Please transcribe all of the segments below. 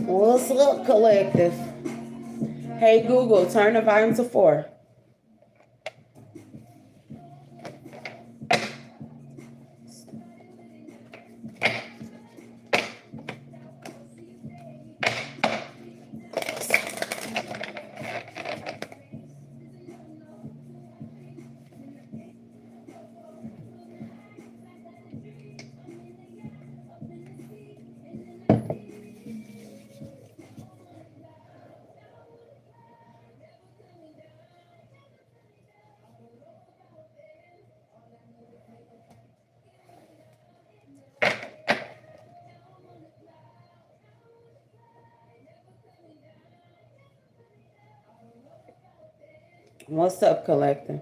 What's up, collective? Hey Google, turn the volume to 4. What's up, collective?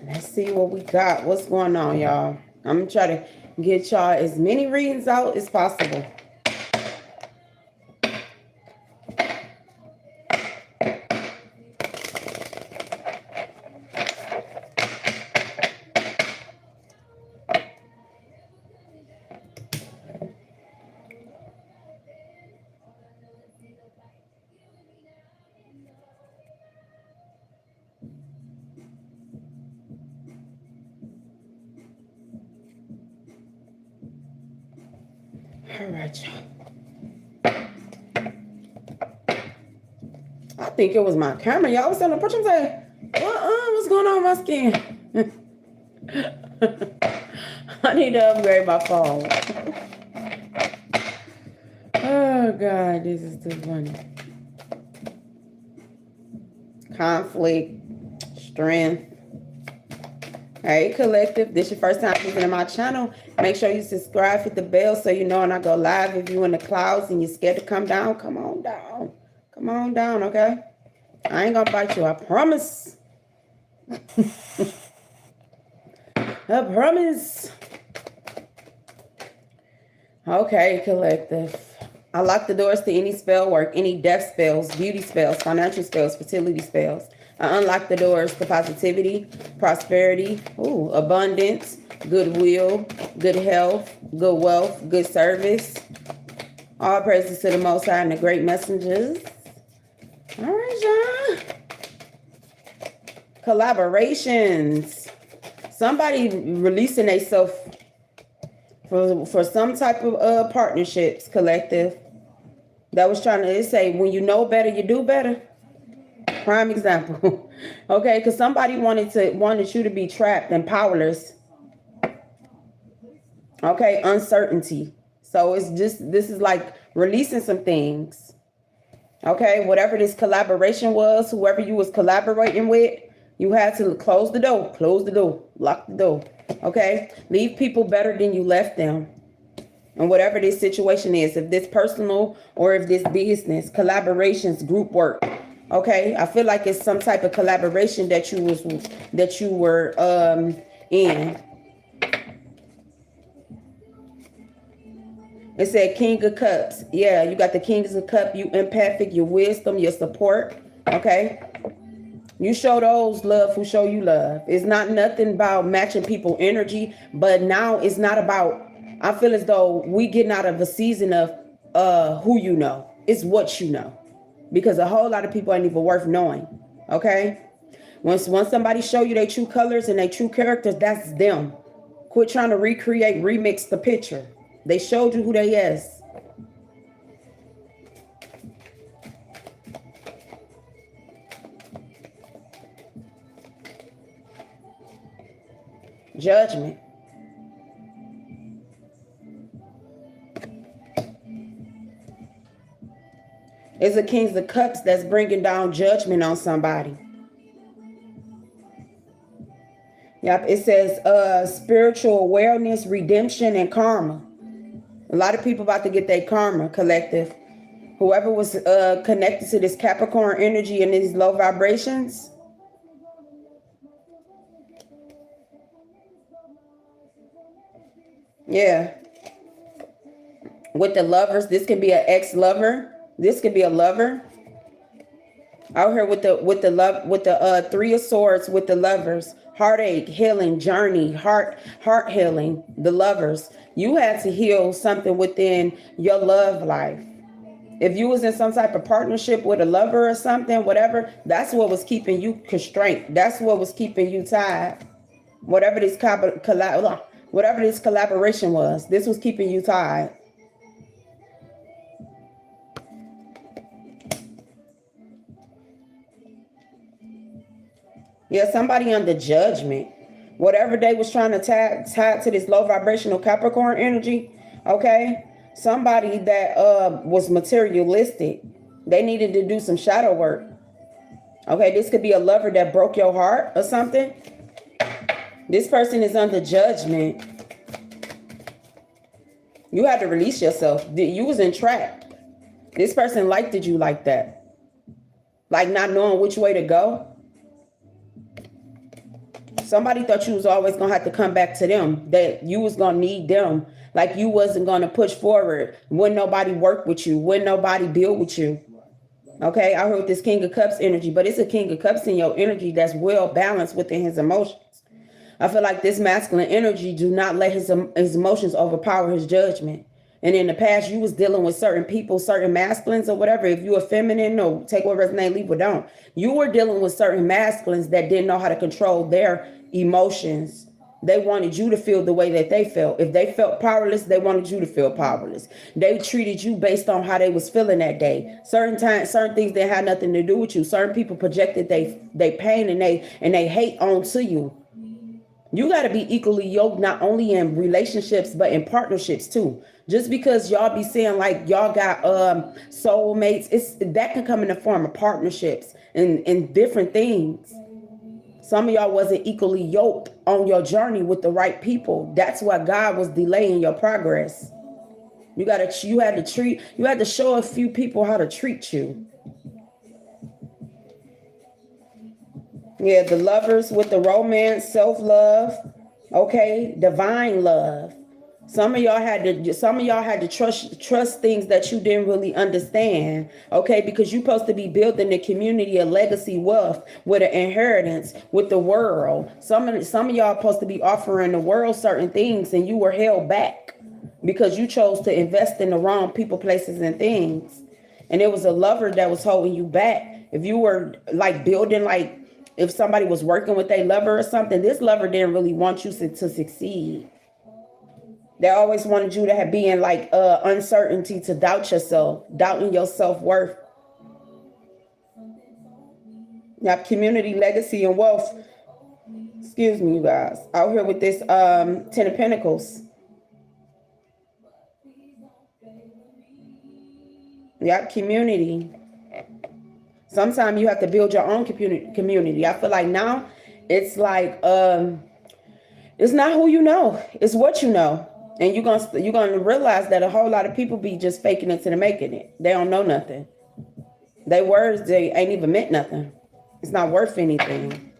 Let's see what we got. What's going on, y'all? I'm gonna try to get y'all as many readings out as possible. All right, y'all. I think it was my camera. Y'all was telling the person, say, what's going on with my skin? I need to upgrade my phone. Oh, God, this is too funny. Conflict, strength. Hey, collective, this your first time visiting my channel. Make sure you subscribe, hit the bell so you know when I go live. If you're in the clouds and you're scared to come down, come on down. Come on down, okay? I ain't gonna bite you, I promise. I promise. Okay, collective. I lock the doors to any spell work, any death spells, beauty spells, financial spells, fertility spells. I unlock the doors to positivity, prosperity, abundance, goodwill, good health, good wealth, good service. All praises to the Most High and the great messengers. All right, y'all. Collaborations. Somebody releasing themselves for some type of partnerships, collective. That was trying to say, when you know better, you do better. Prime example. Okay, because somebody wanted you to be trapped and powerless. Okay, uncertainty. So it's just, this is like releasing some things. Okay, whatever this collaboration was, whoever you was collaborating with, you had to close the door, lock the door. Okay, leave people better than you left them. And whatever this situation is, if this personal or if this business, collaborations, group work. Okay, I feel like it's some type of collaboration that you were in. It said King of Cups. Yeah, you got the Kings of Cups. You empathic, your wisdom, your support. Okay, you show those love who show you love. It's not nothing about matching people energy, but now it's not about. I feel as though we getting out of a season of who you know. It's what you know. Because a whole lot of people ain't even worth knowing. Okay? Once somebody show you their true colors and their true characters, that's them. Quit trying to recreate, remix the picture. They showed you who they is. Judgment. It's the Kings of Cups that's bringing down judgment on somebody. Yep, it says spiritual awareness, redemption, and karma. A lot of people about to get their karma, collective. Whoever was connected to this Capricorn energy and these low vibrations. Yeah. With the lovers, this can be an ex-lover. This could be a lover. Out here with the love, with the three of swords, with the lovers, heartache, healing, journey, heart healing, the lovers. You had to heal something within your love life. If you was in some type of partnership with a lover or something, whatever, that's what was keeping you constrained. That's what was keeping you tied. Whatever this whatever this collaboration was, this was keeping you tied. Yeah, somebody under judgment. Whatever they was trying to tie to this low vibrational Capricorn energy, okay? Somebody that was materialistic. They needed to do some shadow work. Okay, this could be a lover that broke your heart or something. This person is under judgment. You had to release yourself. You was entrapped. This person liked you like that. Like not knowing which way to go. Somebody thought you was always going to have to come back to them. That you was going to need them. Like you wasn't going to push forward. Wouldn't nobody work with you. Wouldn't nobody build with you. Okay, I heard this King of Cups energy. But it's a King of Cups in your energy that's well balanced within his emotions. I feel like this masculine energy do not let his emotions overpower his judgment. And in the past, you was dealing with certain people, certain masculines or whatever. If you were feminine or take what resonate, leave what don't. You were dealing with certain masculines that didn't know how to control their emotions. They wanted you to feel the way that they felt. If they felt powerless, they wanted you to feel powerless. They treated you based on how they was feeling that day. Certain things that had nothing to do with you. Certain people projected they pain and they hate onto you. You got to be equally yoked, not only in relationships, but in partnerships too. Just because y'all be saying like y'all got soulmates, that can come in the form of partnerships and different things. Some of y'all wasn't equally yoked on your journey with the right people. That's why God was delaying your progress. You had to show a few people how to treat you. Yeah, the lovers with the romance, self-love, okay, divine love. Some of y'all had to trust things that you didn't really understand, okay, because you're supposed to be building a community, a legacy, wealth with an inheritance with the world. Some of y'all supposed to be offering the world certain things, and you were held back because you chose to invest in the wrong people, places, and things. And it was a lover that was holding you back. If you were like building like. If somebody was working with a lover or something, this lover didn't really want you to succeed. They always wanted you to be in like uncertainty, to doubt yourself, doubting your self-worth. Now, community, legacy, and wealth. Excuse me, you guys. Out here with this 10 of Pentacles. Yep, community. Sometimes you have to build your own community. I feel like now it's like it's not who you know, it's what you know. And you're gonna realize that a whole lot of people be just faking it to the making it. They don't know nothing. Their words, they ain't even meant nothing. It's not worth anything.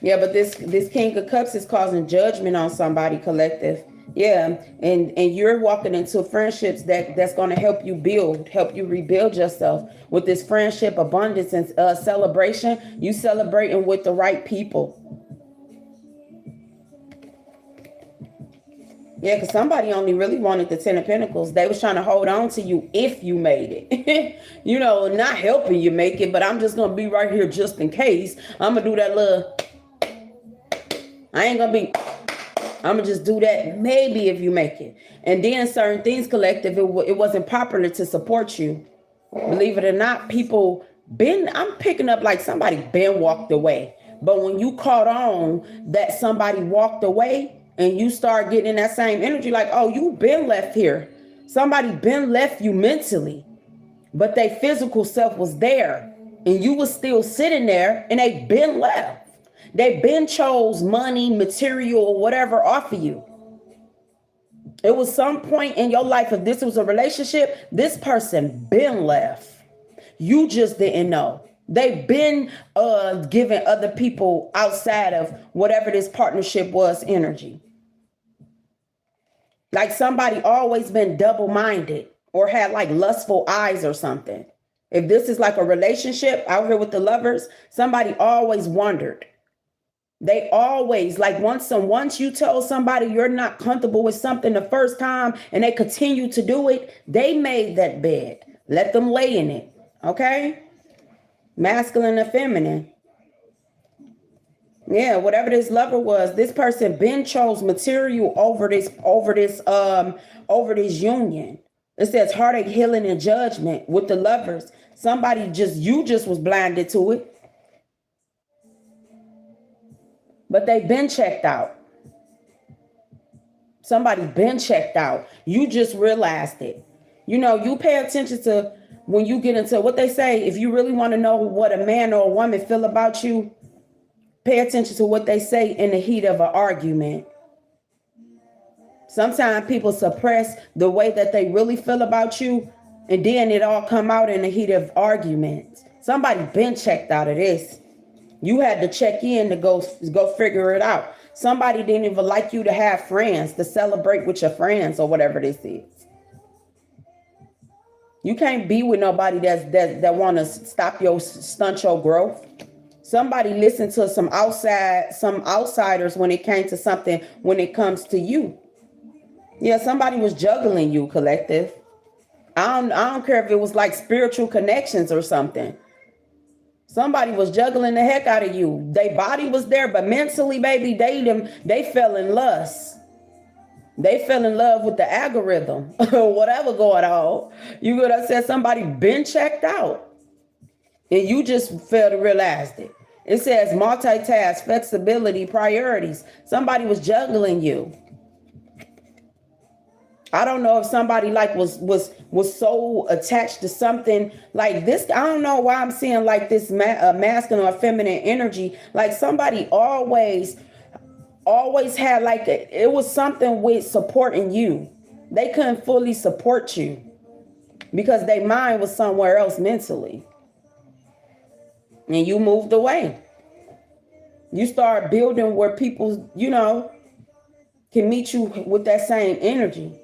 Yeah, but this King of Cups is causing judgment on somebody, collective. Yeah, and you're walking into friendships that's going to help you rebuild yourself with this friendship, abundance, and celebration. You celebrating with the right people. Yeah, because somebody only really wanted the 10 of Pentacles. They was trying to hold on to you if you made it. You know, not helping you make it, but I'm just going to be right here just in case. I'm going to do that little... I'm going to just do that maybe if you make it. And then certain things, collective, it wasn't popular to support you. Believe it or not, I'm picking up like somebody been walked away. But when you caught on that somebody walked away and you start getting in that same energy, like, oh, you been left here. Somebody been left you mentally. But their physical self was there. And you was still sitting there and they been left. They been chose money, material, or whatever off of you. It was some point in your life, if this was a relationship, this person been left. You just didn't know. They've been giving other people outside of whatever this partnership was energy. Like somebody always been double-minded or had like lustful eyes or something. If this is like a relationship out here with the lovers, somebody always wondered. They always like once you tell somebody you're not comfortable with something the first time and they continue to do it, they made that bed. Let them lay in it. Okay? Masculine and feminine. Yeah, whatever this lover was, this person been chose material over this union. It says heartache, healing, and judgment with the lovers. Somebody you just was blinded to it. But they've been checked out. Somebody been checked out. You just realized it. You know, you pay attention to when you get into what they say. If you really want to know what a man or a woman feel about you, pay attention to what they say in the heat of an argument. Sometimes people suppress the way that they really feel about you, and then it all come out in the heat of arguments. Somebody been checked out of this. You had to check in to go figure it out. Somebody didn't even like you to have friends, to celebrate with your friends or whatever this is. You can't be with nobody that want to stunt your growth. Somebody listened to some outsiders when it came to something, when it comes to you. Yeah, somebody was juggling you, collective. I don't care if it was like spiritual connections or something. Somebody was juggling the heck out of you. Their body was there, but mentally, baby, they fell in lust. They fell in love with the algorithm or whatever going on. You could have said somebody been checked out. And you just failed to realize it. It says multitask, flexibility, priorities. Somebody was juggling you. I don't know if somebody like was so attached to something like this. I don't know why I'm seeing like this masculine or feminine energy. Like somebody always had like it was something with supporting you. They couldn't fully support you because their mind was somewhere else mentally. And you moved away. You start building where people, can meet you with that same energy.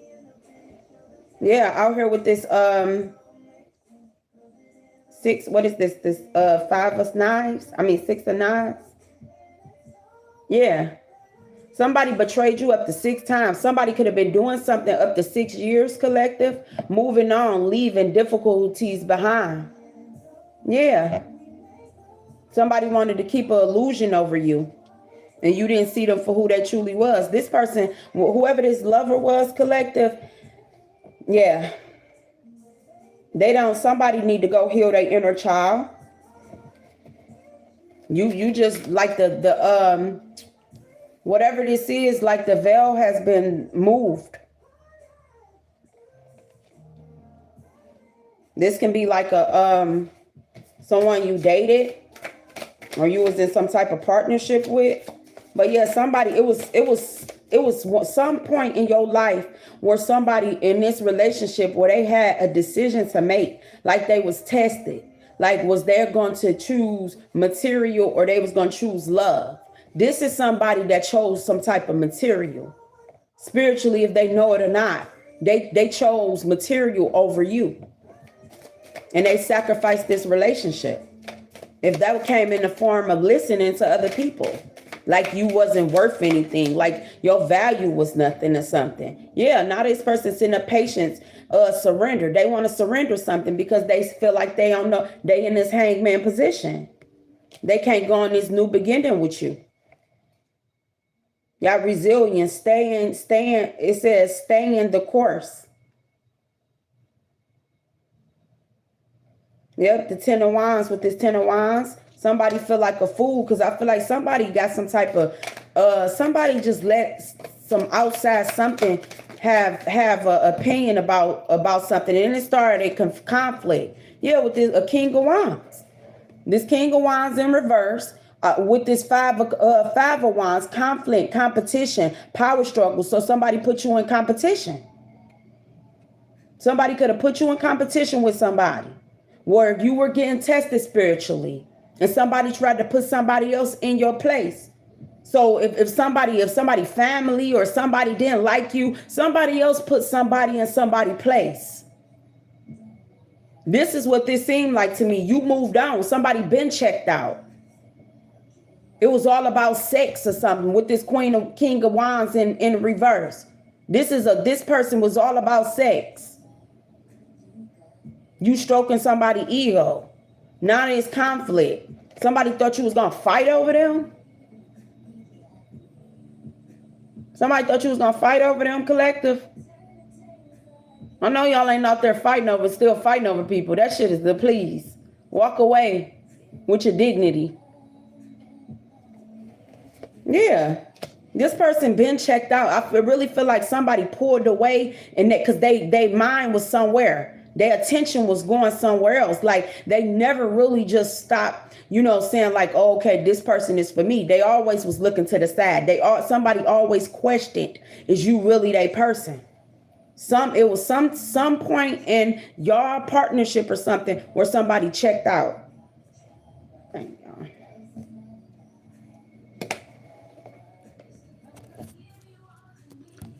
Yeah, out here with this 6, what is this? This 5 of knives? 6 of knives. Yeah. Somebody betrayed you up to 6 times. Somebody could have been doing something up to 6 years, collective, moving on, leaving difficulties behind. Yeah. Somebody wanted to keep an illusion over you, and you didn't see them for who they truly was. This person, whoever this lover was, collective, yeah. Somebody need to go heal their inner child. You just like the whatever this is, like the veil has been moved. This can be like a someone you dated or you was in some type of partnership with. But yeah, somebody, it was some point in your life where somebody in this relationship where they had a decision to make, like they was tested. Like, was they going to choose material or they was going to choose love? This is somebody that chose some type of material. Spiritually, if they know it or not, they chose material over you. And they sacrificed this relationship. If that came in the form of listening to other people, like you wasn't worth anything, like your value was nothing or something. Yeah, now this person's in a patience surrender. They want to surrender something because they feel like they don't know, they in this hangman position. They can't go on this new beginning with you. Y'all resilient, staying, it says stay in the course. Yep, the 10 of Wands with this 10 of Wands. Somebody feel like a fool because I feel like somebody got some type of, somebody just let some outside something have an opinion about something. And it started a conflict. Yeah, with this a King of Wands. This King of Wands in reverse With this five of wands, conflict, competition, power struggle. So somebody put you in competition. Somebody could have put you in competition with somebody where you were getting tested spiritually and somebody tried to put somebody else in your place. So if somebody family or somebody didn't like you, somebody else put somebody in somebody's place. This is what this seemed like to me. You moved on. Somebody been checked out. It was all about sex or something with this king of wands in reverse. This person was all about sex. You stroking somebody's ego. Now there's conflict. Somebody thought you was gonna fight over them. Somebody thought you was gonna fight over them, collective. I know y'all ain't out there still fighting over people. That shit is the please. Walk away with your dignity. Yeah. This person been checked out. I really feel like somebody pulled away and that because they mind was somewhere. Their attention was going somewhere else. Like they never really just stopped, saying like, oh, okay, this person is for me. They always was looking to the side. Somebody always questioned, is you really that person? It was some point in your partnership or something where somebody checked out. Thank y'all.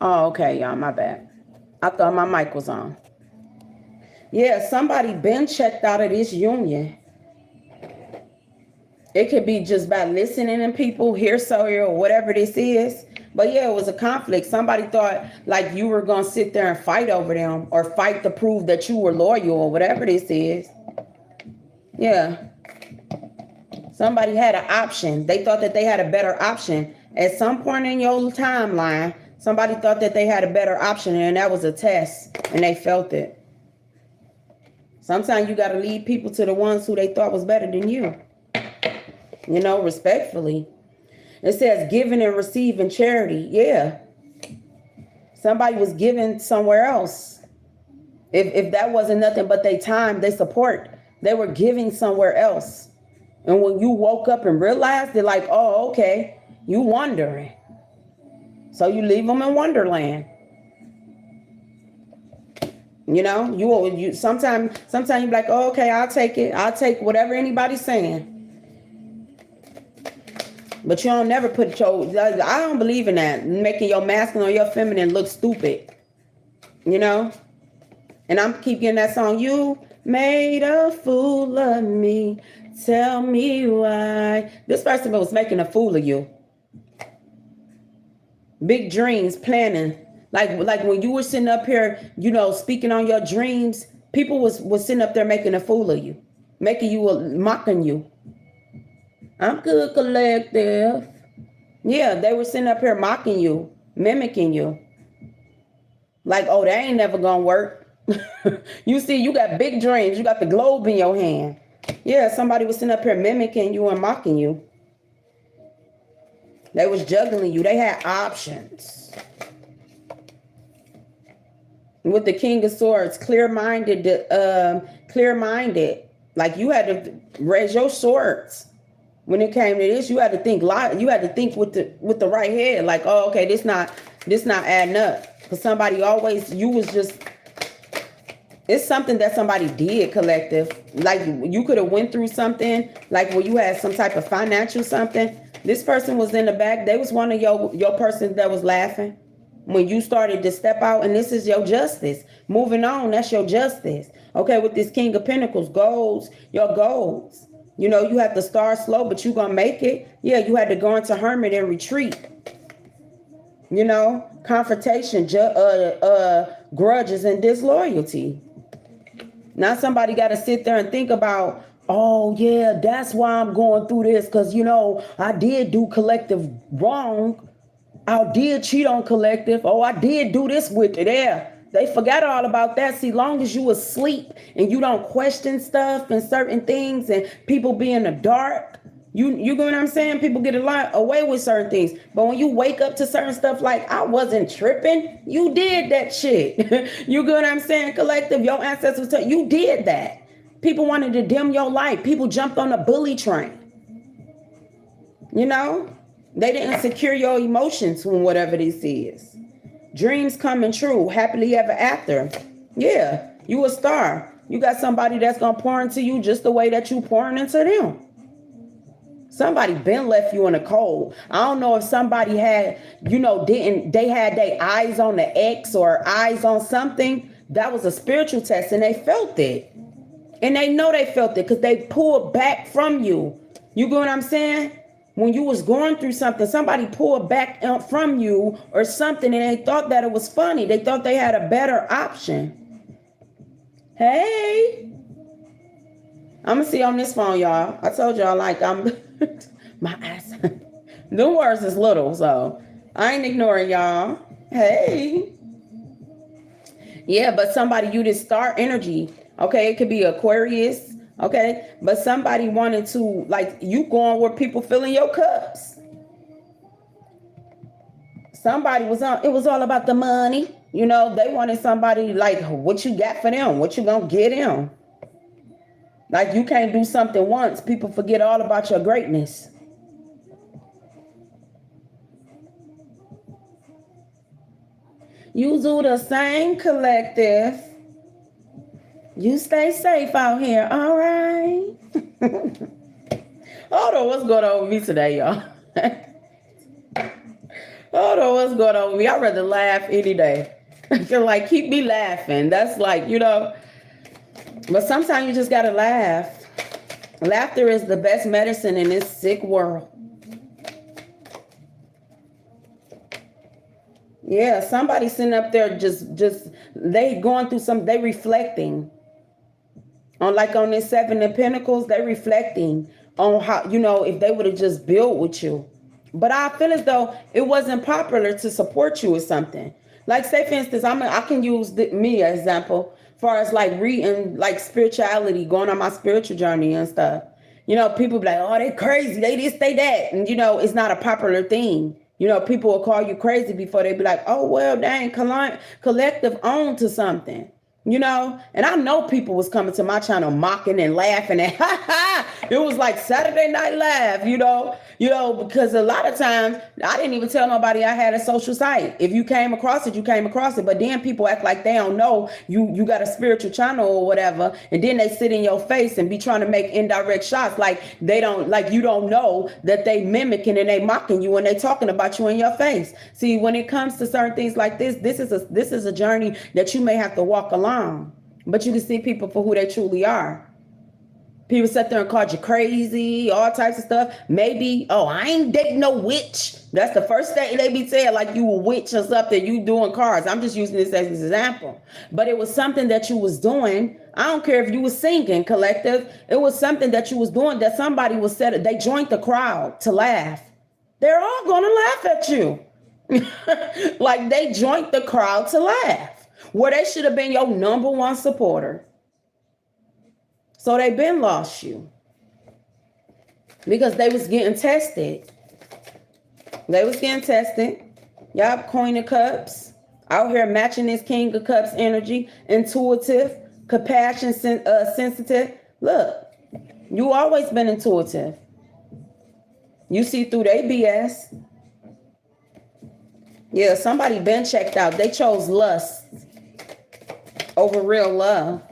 Oh, okay, y'all, my bad. I thought my mic was on. Yeah, somebody been checked out of this union. It could be just by listening to people, hearsay or whatever this is. But yeah, it was a conflict. Somebody thought like you were going to sit there and fight over them or fight to prove that you were loyal or whatever this is. Yeah. Somebody had an option. They thought that they had a better option. At some point in your timeline, somebody thought that they had a better option and that was a test and they felt it. Sometimes you got to lead people to the ones who they thought was better than you. Respectfully. It says giving and receiving charity. Yeah. Somebody was giving somewhere else. If that wasn't nothing but their time, their support, they were giving somewhere else. And when you woke up and realized, they're like, oh, okay, you wondering. So you leave them in Wonderland. You sometimes you be like, oh, okay, I'll take it. I'll take whatever anybody's saying. But you don't never I don't believe in that. Making your masculine or your feminine look stupid. And I'm keep getting that song. You made a fool of me. Tell me why. This person was making a fool of you. Big dreams, planning. Like when you were sitting up here, speaking on your dreams, people was sitting up there making a fool of you, mocking you. I'm good, collective. Yeah, they were sitting up here mocking you, mimicking you. Like, oh, that ain't never gonna work. You see, you got big dreams. You got the globe in your hand. Yeah, somebody was sitting up here mimicking you and mocking you. They was juggling you. They had options. With the King of Swords, clear-minded. Like you had to raise your swords. When it came to this, you had to think you had to think with the right head. Like, oh, okay, this not adding up. Because it's something that somebody did, collective. Like you could have went through something, like where you had some type of financial something. This person was in the back. They was one of your persons that was laughing. When you started to step out, and this is your justice. Moving on, that's your justice. Okay, with this King of Pentacles, your goals. You have to start slow, but you're going to make it. Yeah, you had to go into hermit and retreat. Confrontation, grudges, and disloyalty. Now somebody got to sit there and think about, oh, yeah, that's why I'm going through this. Because, I did do collective wrong. I did cheat on collective. Oh, I did do this with it. Yeah. They forgot all about that. See, long as you asleep and you don't question stuff and certain things and people be in the dark, you get what I'm saying? People get a lot away with certain things. But when you wake up to certain stuff like, I wasn't tripping, you did that shit. You get what I'm saying? Collective, your ancestors, you did that. People wanted to dim your light. People jumped on a bully train. You know, they didn't secure your emotions when whatever this is. Dreams coming true, happily ever after. Yeah, you a star. You got somebody that's gonna pour into you just the way that you pouring into them. Somebody been left you in the cold. I don't know if somebody had, didn't they had their eyes on the X or eyes on something. That was a spiritual test and they felt it. And they know they felt it because they pulled back from you. You get what I'm saying? When you was going through something, somebody pulled back from you or something and they thought that it was funny. They thought they had a better option. Hey, I'm gonna see on this phone, y'all. I told y'all like I'm my eyes. The words is little, so I ain't ignoring y'all. Hey. Yeah, but somebody, you this star energy. Okay, it could be Aquarius. Okay, but somebody wanted to, like, you going where people filling your cups. Somebody was on, it was all about the money. They wanted somebody like, what you got for them? What you gonna get them? Like, you can't do something once, people forget all about your greatness. You do the same, collective. You stay safe out here, all right? Hold on, what's going on with me today, y'all? Hold on, what's going on with me? I'd rather laugh any day. I feel like, keep me laughing. That's like, but sometimes you just gotta laugh. Laughter is the best medicine in this sick world. Yeah, somebody sitting up there just they going through they reflecting on this Seven of Pentacles. They reflecting on how, if they would have just built with you. But I feel as though it wasn't popular to support you with something. Like, say for instance, I can use me as example, far as like reading like spirituality, going on my spiritual journey and stuff. People be like, oh, they crazy, they this, they that, and it's not a popular thing. People will call you crazy before they be like, oh, well, dang, collective own to something. And I know people was coming to my channel mocking and laughing and it was like Saturday Night Live, because a lot of times I didn't even tell nobody I had a social site. If you came across it, you came across it. But then people act like they don't know you got a spiritual channel or whatever. And then they sit in your face and be trying to make indirect shots like they don't, like you don't know that they mimicking and they mocking you and they talking about you in your face. See, when it comes to certain things like this is a journey that you may have to walk along. But you can see people for who they truly are. People sit there and call you crazy, all types of stuff. Maybe, oh, I ain't dating no witch. That's the first thing they be saying, like you a witch or something, you doing cards. I'm just using this as an example. But it was something that you was doing. I don't care if you was singing, collective. It was something that you was doing that somebody was said, they joined the crowd to laugh. They're all going to laugh at you. Like they joined the crowd to laugh. Where they should have been your number one supporter. So they been lost you. Because they was getting tested. They was getting tested. Y'all, Queen of Cups. Out here matching this King of Cups energy. Intuitive. Compassion, sensitive. Look, you always been intuitive. You see through their BS. Yeah, somebody been checked out. They chose lust over real love.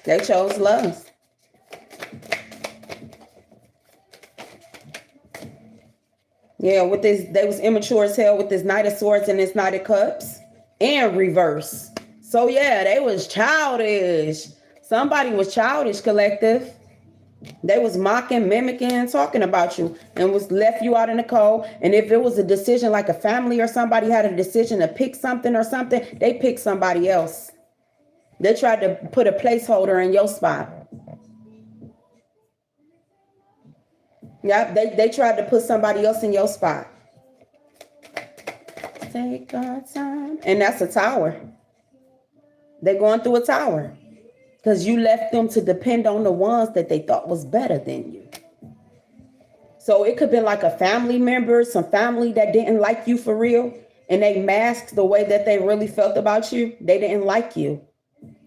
They chose lust. Yeah, with this, they was immature as hell with this Knight of Swords and this Knight of Cups and reverse. So yeah, they was childish. Somebody was childish, collective. They was mocking, mimicking, and talking about you and was left you out in the cold. And if it was a decision like a family or somebody had a decision to pick something or something, they picked somebody else. They tried to put a placeholder in your spot. Yeah, they tried to put somebody else in your spot. Take our time. And that's a tower. They're going through a tower. Because you left them to depend on the ones that they thought was better than you. So it could be like a family member, some family that didn't like you for real. And they masked the way that they really felt about you. They didn't like you.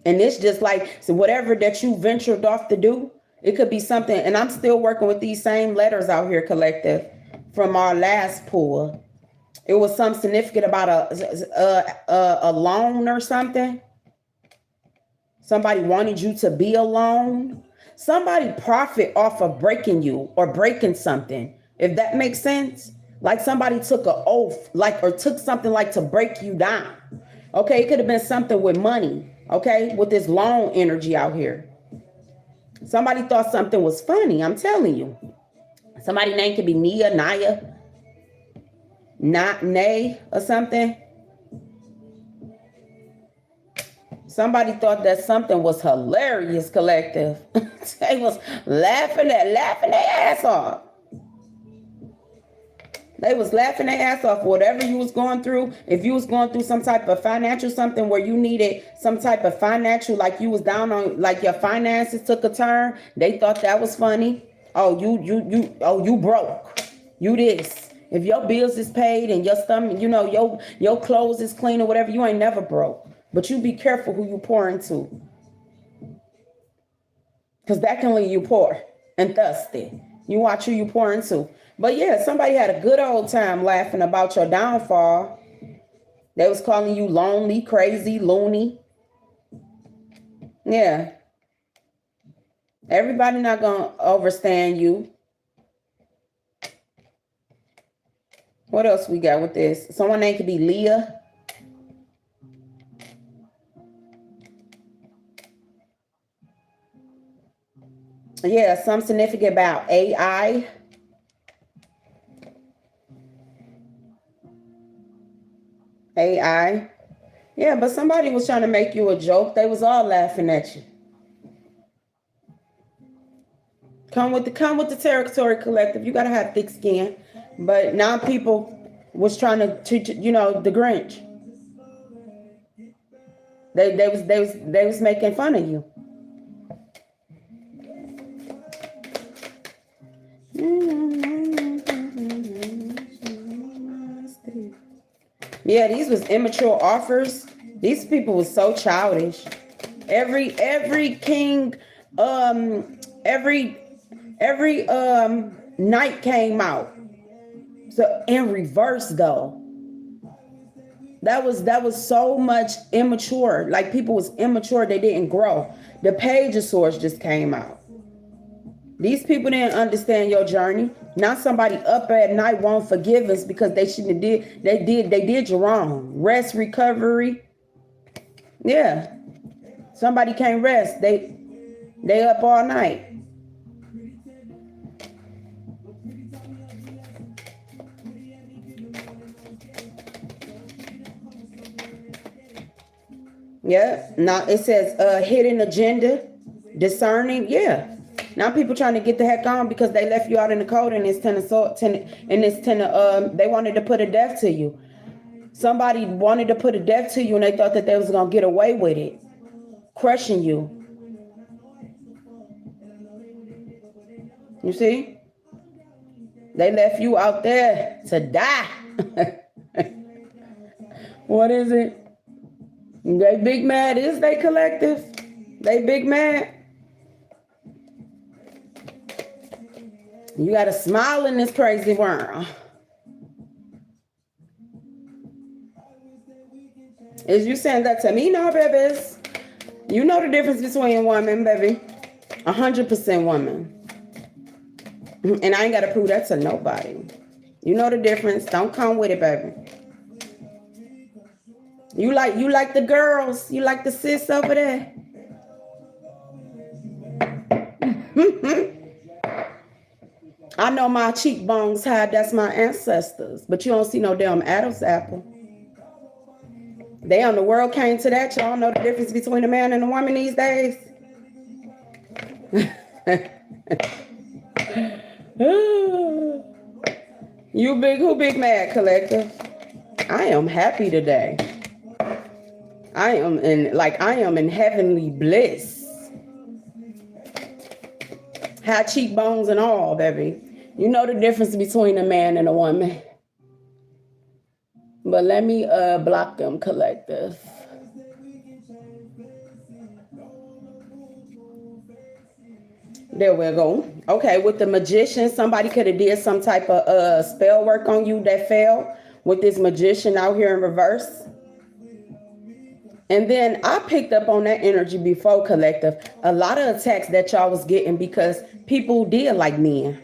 And it's just like, so whatever that you ventured off to do, It could be something, and I'm still working with these same letters out here, collective, from our last pull. It was something significant about a loan or something. Somebody wanted you to be alone. Somebody profit off of breaking you or breaking something. If that makes sense. Like somebody took an oath, like, or took something like to break you down. Okay, it could have been something with money. Okay, with this loan energy out here. Somebody thought something was funny. I'm telling you. Somebody's name could be Nia, Naya, not Nay, or something. Somebody thought that something was hilarious, collective. They was laughing their ass off. They was laughing their ass off. Whatever you was going through, if you was going through some type of financial something where you needed some type of financial, like you was down on, like your finances took a turn, they thought that was funny. Oh, you broke. You this. If your bills is paid and your stomach, you know, your clothes is clean or whatever, you ain't never broke. But you be careful who you pour into. Because that can leave you poor and thirsty. You watch who you pour into. But yeah, somebody had a good old time laughing about your downfall. They was calling you lonely, crazy, loony. Yeah. Everybody not going to overstand you. What else we got with this? Someone name could be Leah. Yeah, some significant about AI. AI. Yeah, but somebody was trying to make you a joke. They was all laughing at you. Come with the territory, collective. You gotta have thick skin. But now people was trying to teach, you know, the Grinch. They was making fun of you. Yeah, these was immature offers. These people was so childish. Every king, every night came out. So in reverse though. That was so much immature. Like people was immature, they didn't grow. The Page of Swords just came out. These people didn't understand your journey. Now somebody up at night won't forgive us because they shouldn't have they did you wrong. Rest, recovery. Yeah. Somebody can't rest. They up all night. Yeah. Now it says hidden agenda, discerning. Yeah. Now people trying to get the heck on because they left you out in the cold and it's they wanted to put a death to you. Somebody wanted to put a death to you and they thought that they was gonna get away with it, crushing you. You see? They left you out there to die. What is it? They big mad. Is they collective? They big mad. You got to smile in this crazy world. Is you saying that to me? No, babies. You know the difference between women, baby. 100% woman. And I ain't got to prove that to nobody. You know the difference. Don't come with it, baby. You like the girls. You like the sis over there. I know my cheekbones high. That's my ancestors. But you don't see no damn Adam's apple. They on the world came to that. Y'all know the difference between a man and a woman these days. Who big mad, collective? I am happy today. I am in heavenly bliss. High cheekbones and all, baby. You know the difference between a man and a woman. But let me block them, collective. There we go. Okay, with the magician, somebody could have did some type of spell work on you that failed with this magician out here in reverse. And then I picked up on that energy before, collective. A lot of attacks that y'all was getting because people did like men.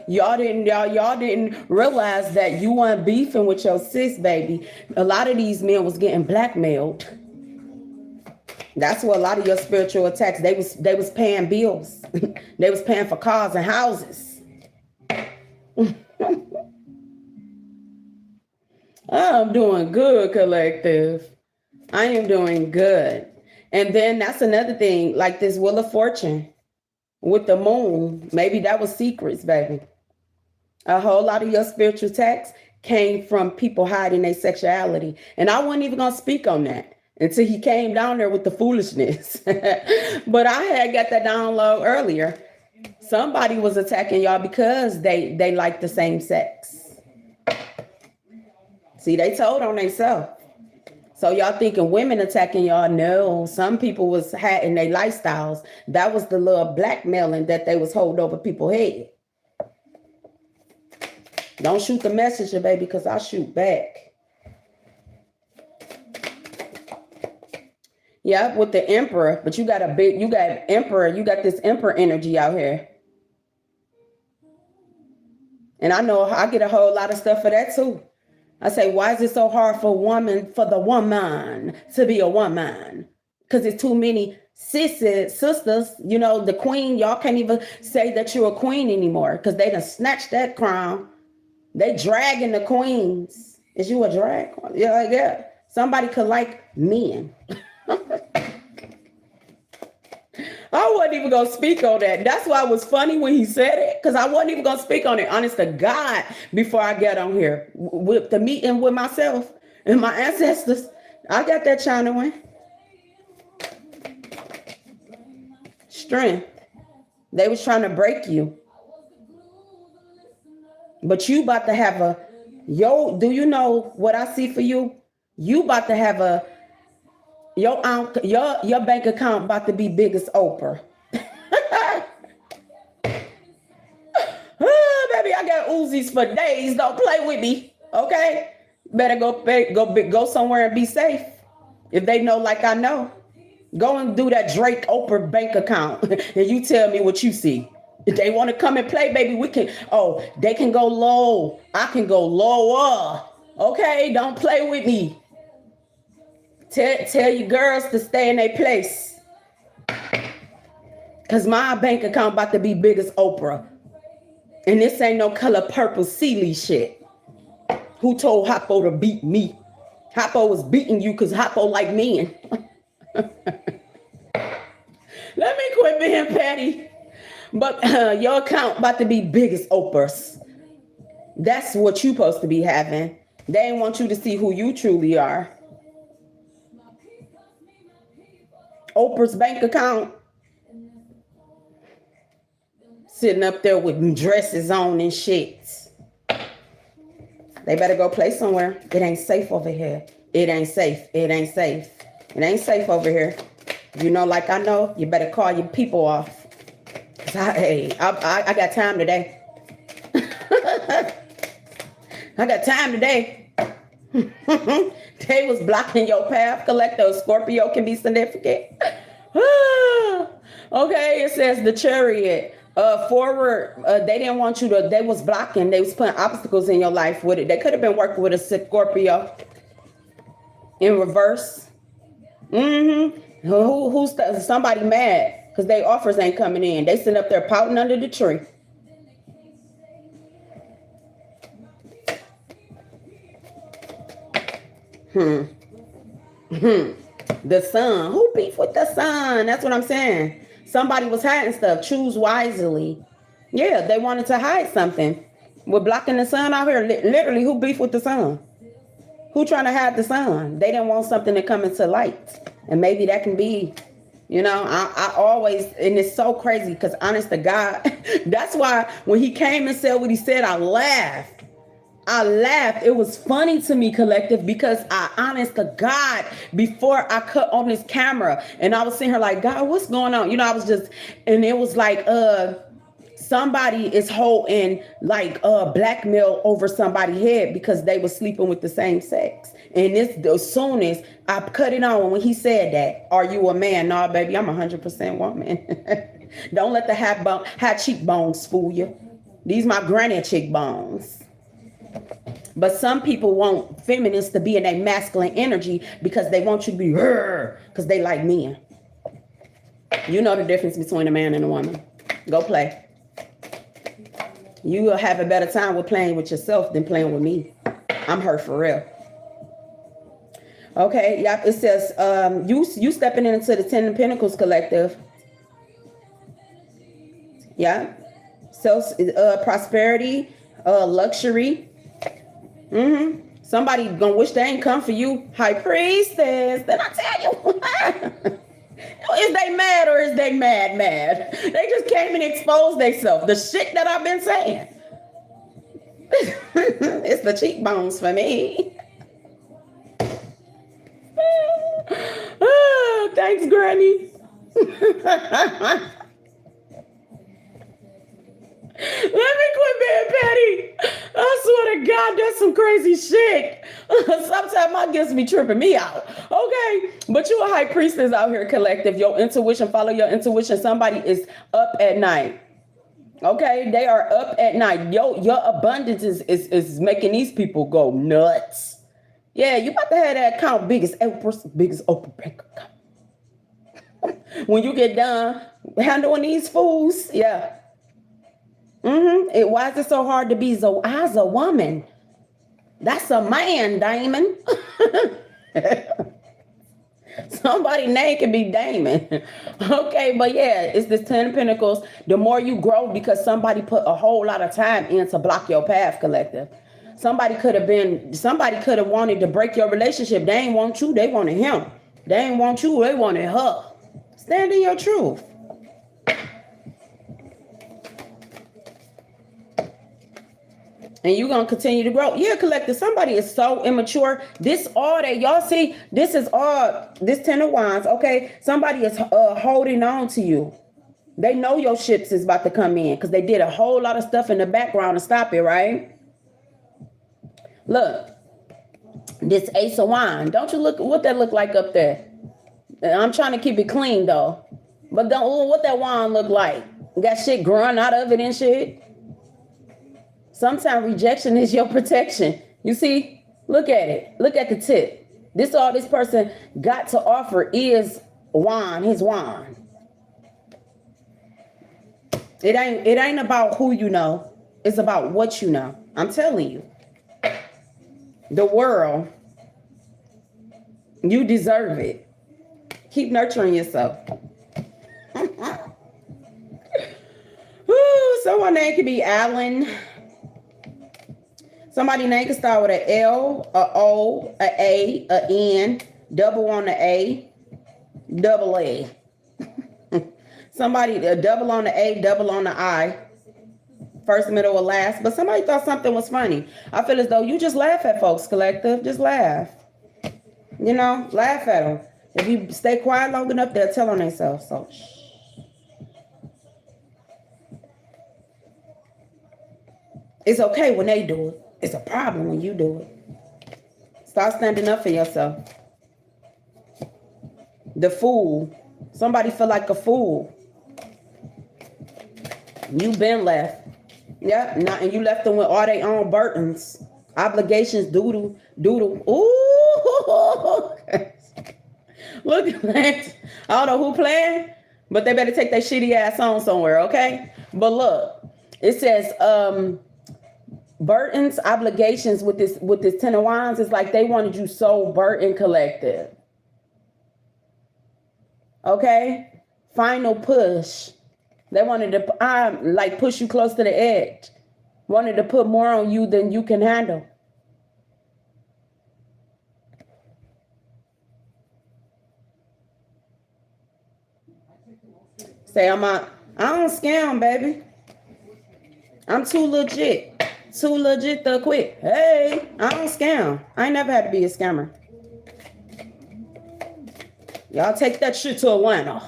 Y'all didn't realize that you weren't beefing with your sis, baby. A lot of these men was getting blackmailed. That's what a lot of your spiritual attacks, they was paying bills. They was paying for cars and houses. I'm doing good, collective. I am doing good. And then that's another thing, like this Wheel of Fortune with the moon. Maybe that was secrets, baby. A whole lot of your spiritual attacks came from people hiding their sexuality. And I wasn't even going to speak on that until he came down there with the foolishness. But I had got that download earlier. Somebody was attacking y'all because they like the same sex. See, they told on themselves. So y'all thinking women attacking y'all? No, some people was hiding their lifestyles. That was the little blackmailing that they was holding over people's head. Don't shoot the messenger, baby, because I'll shoot back. Yeah, with the emperor, but you got this emperor energy out here. And I know I get a whole lot of stuff for that too. I say, why is it so hard for the woman to be a woman? Because it's too many sisters, you know, the queen, y'all can't even say that you're a queen anymore because they done snatched that crown. They dragging the queens. Is you a drag? Yeah. Somebody could like men. I wasn't even going to speak on that. That's why it was funny when he said it, because I wasn't even going to speak on it, honest to God, before I get on here. With the meeting with myself and my ancestors, I got that channeling. Strength. They was trying to break you. But you about to have do you know what I see for you? You about to have your bank account about to be big as Oprah. Oh, baby, I got Uzis for days. Don't play with me, okay? Better go somewhere and be safe. If they know like I know, go and do that Drake Oprah bank account, and you tell me what you see. If they want to come and play, baby, we can. Oh, they can go low. I can go lower. Okay, don't play with me. Tell your girls to stay in their place. Because my bank account about to be big as Oprah. And this ain't no color purple Sealy shit. Who told Hoppo to beat me? Hoppo was beating you because Hoppo like men. Let me quit being petty. But your account about to be big as Oprah's. That's what you supposed to be having. They ain't want you to see who you truly are. Oprah's bank account. Sitting up there with dresses on and shit. They better go play somewhere. It ain't safe over here. It ain't safe. It ain't safe. It ain't safe over here. You know, like I know, you better call your people off. I got time today. I got time today. They was blocking your path. Collector Scorpio can be significant. Okay, it says the Chariot. Forward, they didn't want you to, they was blocking. They was putting obstacles in your life with it. They could have been working with a Scorpio. In reverse. Who's somebody mad because their offers ain't coming in. They sitting up there pouting under the tree. The sun. Who beef with the sun? That's what I'm saying. Somebody was hiding stuff. Choose wisely. Yeah, they wanted to hide something. We're blocking the sun out here. Literally, who beef with the sun? Who trying to hide the sun? They didn't want something to come into light. And maybe that can be, you know, I always, and it's so crazy because honest to God, that's why when he came and said what he said, I laughed. I laughed. It was funny to me, collective, because I, honest to God, before I cut on this camera, and I was sitting here like, God, what's going on? You know, I was just, and it was like, somebody is holding like blackmail over somebody's head because they were sleeping with the same sex. And this, as soon as I cut it on, when he said that, are you a man? No, baby, I'm 100% woman. Don't let the high cheekbones fool you. These my granny cheekbones. But some people want feminists to be in a masculine energy because they want you to be because they like men. You know the difference between a man and a woman. Go play. You will have a better time with playing with yourself than playing with me. I'm hurt for real. Okay, yep. It says you stepping into the Ten of Pentacles collective. Yeah. Self prosperity, luxury. Somebody gonna wish they ain't come for you. High priestess. Then I tell you. Is they mad or is they mad? They just came and exposed themselves. The shit that I've been saying. It's the cheekbones for me. Oh, thanks, Granny. Let me quit being petty. I swear to God, that's some crazy shit. Sometimes my gifts be tripping me out. Okay, but you a high priestess out here, collective. Your intuition, follow your intuition. Somebody is up at night. Okay, they are up at night. Your abundance is making these people go nuts. Yeah, you about to have that account biggest open bank account. When you get done handling these fools, yeah. Why is it so hard to be as a woman? That's a man, Damon. Somebody name can be Damon. Okay, but yeah, it's this 10 of Pentacles. The more you grow, because somebody put a whole lot of time in to block your path, collective. Somebody could have wanted to break your relationship. They ain't want you, they wanted him. They ain't want you, they wanted her. Stand in your truth. And you're going to continue to grow. Yeah, collective. Somebody is so immature. This all that y'all see, this is all, this 10 of Wands, okay? Somebody is holding on to you. They know your ships is about to come in because they did a whole lot of stuff in the background to stop it, right? Look, this Ace of Wands. Don't you look what that look like up there? I'm trying to keep it clean, though. But don't what that wand look like? Got shit growing out of it and shit. Sometimes rejection is your protection. You see, look at it. Look at the tip. This all this person got to offer is his wand. It ain't about who you know. It's about what you know. I'm telling you. The world, you deserve it. Keep nurturing yourself. Ooh, someone name could be Alan. Somebody name can start with a L, a O, a A, a N, double on the A, double A. Somebody a double on the A, double on the I. First, middle, or last. But somebody thought something was funny. I feel as though you just laugh at folks, collective. Just laugh. You know, laugh at them. If you stay quiet long enough, they'll tell on themselves. So, shh. It's okay when they do it. It's a problem when you do it. Start standing up for yourself. The fool. Somebody feel like a fool. You been left. Yeah, and you left them with all their own burdens. Obligations, doodle. Ooh. Look at that. I don't know who playing, but they better take their shitty ass on somewhere, okay? But look, it says burdens, obligations with this 10 of Wands. It's like they wanted you so burden collective. Okay? Final push. They wanted to like push you close to the edge. Wanted to put more on you than you can handle. Say I don't scam, baby. I'm too legit. Too legit to quit. Hey, I don't scam. I ain't never had to be a scammer. Y'all take that shit to Atlanta.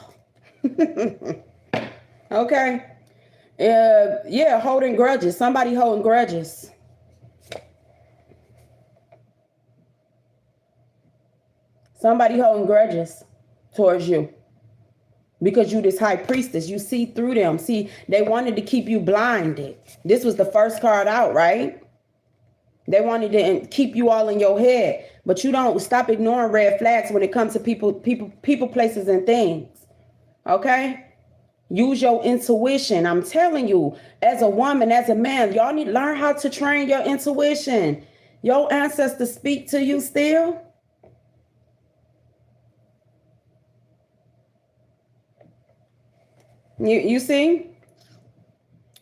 Okay. Yeah, holding grudges. Somebody holding grudges. Somebody holding grudges towards you. Because you this high priestess. You see through them. See, they wanted to keep you blinded. This was the first card out, right? They wanted to keep you all in your head. But you don't stop ignoring red flags when it comes to people, places, and things. Okay? Use your intuition. I'm telling you, as a woman, as a man, y'all need to learn how to train your intuition. Your ancestors speak to you still. You see?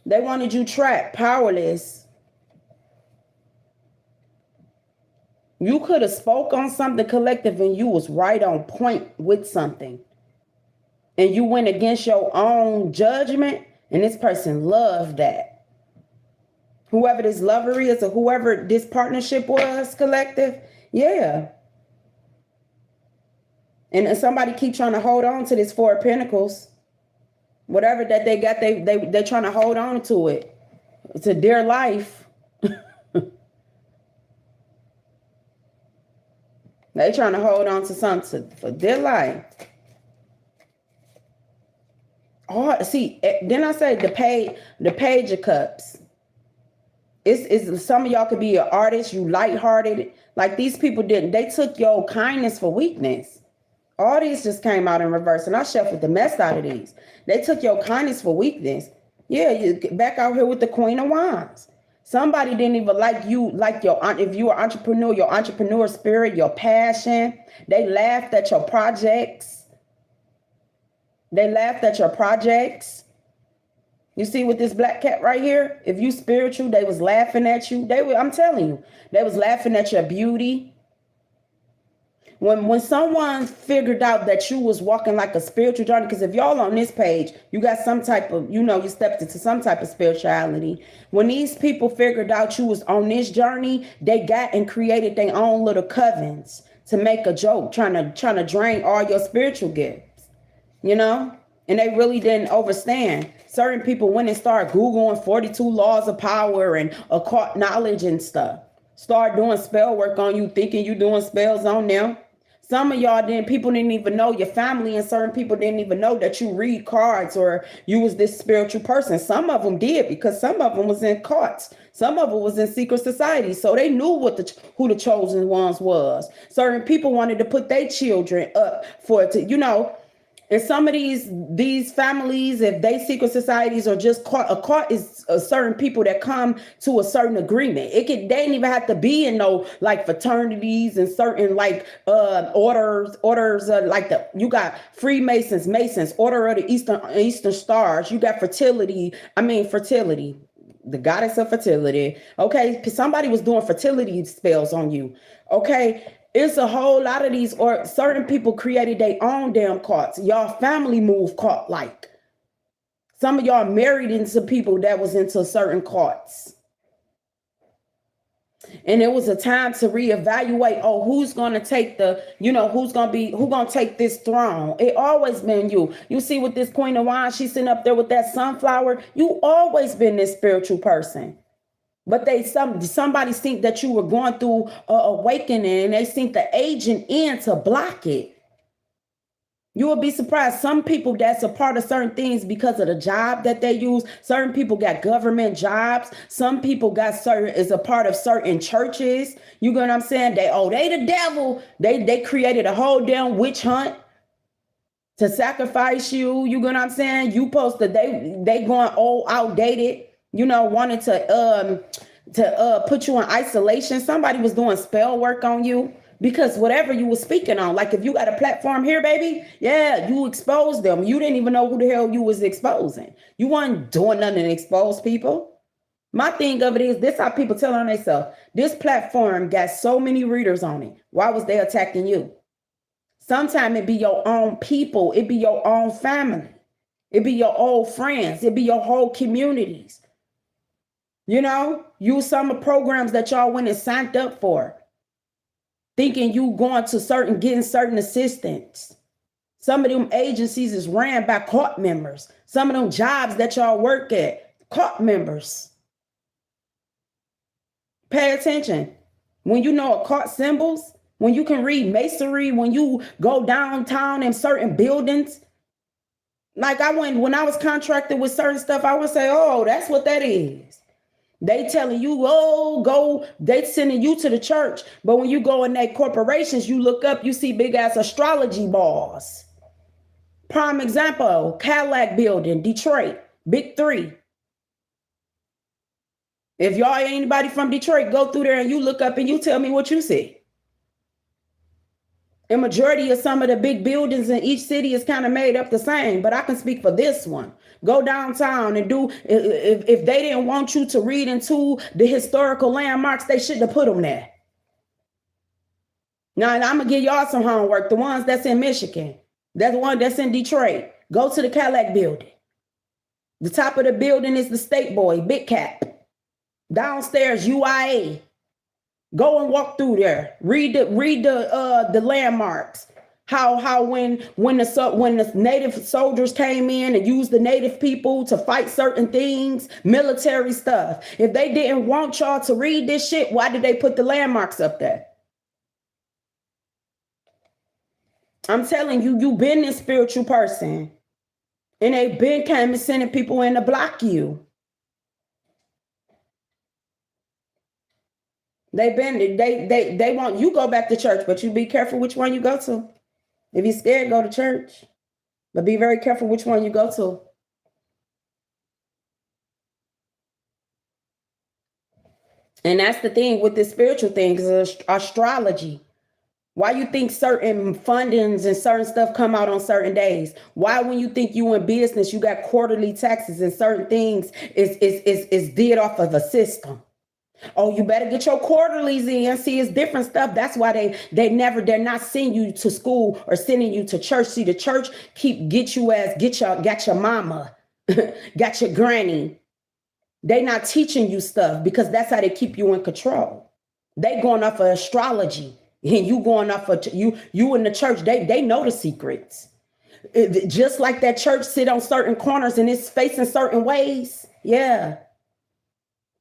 They wanted you trapped, powerless. You could have spoke on something collective and you was right on point with something. And you went against your own judgment, and this person loved that. Whoever this lover is or whoever this partnership was, collective, yeah. And somebody keep trying to hold on to this Four of Pentacles. Whatever that they got, they're trying to hold on to it. It's a dear life. They trying to hold on to something for dear life. Oh, see, then I say the page of cups. It's some of y'all could be an artist, you lighthearted. Like these people didn't. They took your kindness for weakness. All these just came out in reverse, and I shuffled the mess out of these. They took your kindness for weakness. Yeah, you back out here with the Queen of Wands. Somebody didn't even like you, like if you were entrepreneur, your entrepreneur spirit, your passion. They laughed at your projects. They laughed at your projects. You see with this black cat right here, if you spiritual, they was laughing at you. I'm telling you, they was laughing at your beauty. When someone figured out that you was walking like a spiritual journey, because if y'all on this page, you got some type of, you stepped into some type of spirituality. When these people figured out you was on this journey, they got and created their own little covens to make a joke, trying to drain all your spiritual gifts. And they really didn't understand. Certain people went and started Googling 42 laws of power and occult knowledge and stuff. Start doing spell work on you, thinking you doing spells on them. Some of y'all people didn't even know, your family and certain people didn't even know that you read cards or you was this spiritual person. Some of them did, because some of them was in cults. Some of them was in secret societies. So they knew who the chosen ones was. Certain people wanted to put their children up for it to, and some of these families, if they secret societies are just caught, a court is certain people that come to a certain agreement. They didn't even have to be in no like fraternities and certain like orders like you got Freemasons, Masons, Order of the Eastern Stars. You got fertility, the goddess of fertility. Okay, somebody was doing fertility spells on you. Okay. It's a whole lot of these, or certain people created their own damn cults. Y'all family move cult like. Some of y'all married into people that was into certain cults. And it was a time to reevaluate, who's going to take who's going to take this throne. It always been you. You see with this Queen of Wands, she's sitting up there with that sunflower. You always been this spiritual person. But somebody think that you were going through awakening, and they think the agent in to block it. You will be surprised. Some people that's a part of certain things because of the job that they use. Certain people got government jobs. Some people is a part of certain churches. You get what I'm saying? They the devil. They created a whole damn witch hunt to sacrifice you. You get what I'm saying? You posted they going all outdated. Wanted to put you in isolation. Somebody was doing spell work on you because whatever you were speaking on, like if you got a platform here, baby, yeah, you exposed them. You didn't even know who the hell you was exposing. You weren't doing nothing to expose people. My thing of it is, this how people tell on themselves. This platform got so many readers on it. Why was they attacking you? Sometimes it be your own people. It be your own family. It be your old friends. It be your whole communities. You know, use some of the programs that y'all went and signed up for, thinking you going to getting certain assistance. Some of them agencies is ran by court members. Some of them jobs that y'all work at, court members. Pay attention. When you know occult symbols, when you can read masonry, when you go downtown in certain buildings, like when I was contracted with certain stuff, I would say, oh, that's what that is. They telling you, oh, go, they sending you to the church. But when you go in their corporations, you look up, you see big ass astrology balls. Prime example, Cadillac building, Detroit, Big Three. If y'all ain't anybody from Detroit, go through there and you look up and you tell me what you see. A majority of some of the big buildings in each city is kind of made up the same, but I can speak for this one. Go downtown and if they didn't want you to read into the historical landmarks, they shouldn't have put them there. Now, I'm going to give y'all some homework. The ones that's in Michigan, that's the one that's in Detroit. Go to the Cadillac building. The top of the building is the State Boy, Big Cap. Downstairs, UIA. Go and walk through there. Read the landmarks. How when the native soldiers came in and used the native people to fight certain things, military stuff. If they didn't want y'all to read this shit, why did they put the landmarks up there? I'm telling you, you've been this spiritual person, and they've been coming sending people in to block you. They want you go back to church, but you be careful which one you go to. If you're scared, go to church, but be very careful which one you go to. And that's the thing with this spiritual thing, is astrology. Why you think certain fundings and certain stuff come out on certain days? Why, when you think you in business, you got quarterly taxes and certain things is did off of a system? Oh, you better get your quarterlies in. See, it's different stuff. That's why they're not sending you to school or sending you to church. See, the church got your mama, got your granny. They not teaching you stuff because that's how they keep you in control. They going off of astrology, and you going off of you in the church. They know the secrets. Just like that church sit on certain corners and it's facing certain ways. Yeah.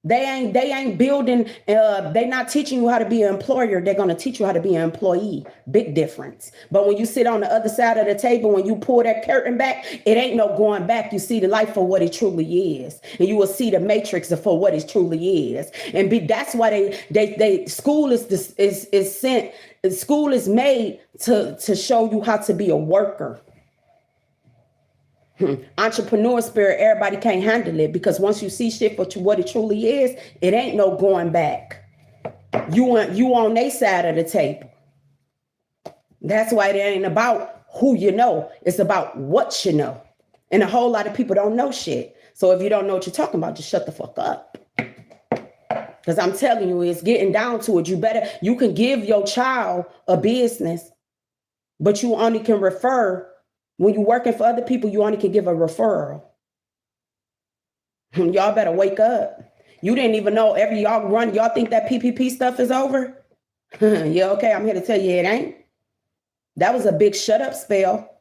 They ain't building, they not teaching you how to be an employer. They're going to teach you how to be an employee. Big difference. But when you sit on the other side of the table, when you pull that curtain back, it ain't no going back. You see the life for what it truly is. And you will see the matrix for what it truly is. And that's why school school is made to show you how to be a worker. Entrepreneur spirit, everybody can't handle it, because once you see shit for what it truly is, it ain't no going back. You on their side of the table. That's why it ain't about who you know. It's about what you know. And a whole lot of people don't know shit. So if you don't know what you're talking about, just shut the fuck up. Because I'm telling you, it's getting down to it. You can give your child a business, but you only can refer. When you're working for other people, you only can give a referral. Y'all better wake up. You didn't even know y'all think that PPP stuff is over? Yeah, okay, I'm here to tell you it ain't. That was a big shut up spell.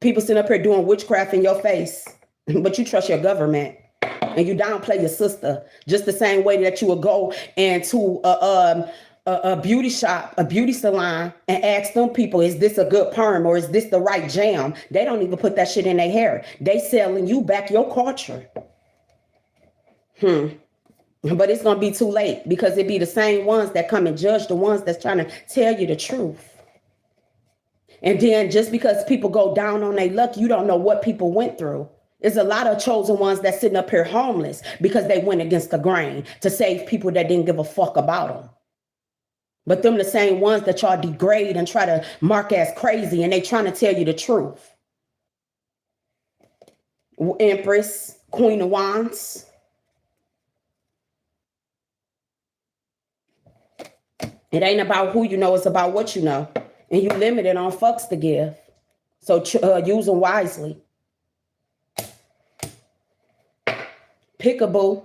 People sitting up here doing witchcraft in your face, but you trust your government and you downplay your sister just the same way that you would go into a beauty shop, a beauty salon, and ask them people, is this a good perm or is this the right jam? They don't even put that shit in their hair. They selling you back your culture. But it's going to be too late, because it be the same ones that come and judge the ones that's trying to tell you the truth. And then just because people go down on their luck, you don't know what people went through. There's a lot of chosen ones that's sitting up here homeless because they went against the grain to save people that didn't give a fuck about them. But them the same ones that y'all degrade and try to mark as crazy, and they trying to tell you the truth. Empress, Queen of Wands. It ain't about who you know, it's about what you know. And you limited on fucks to give. So use them wisely. Pickaboo.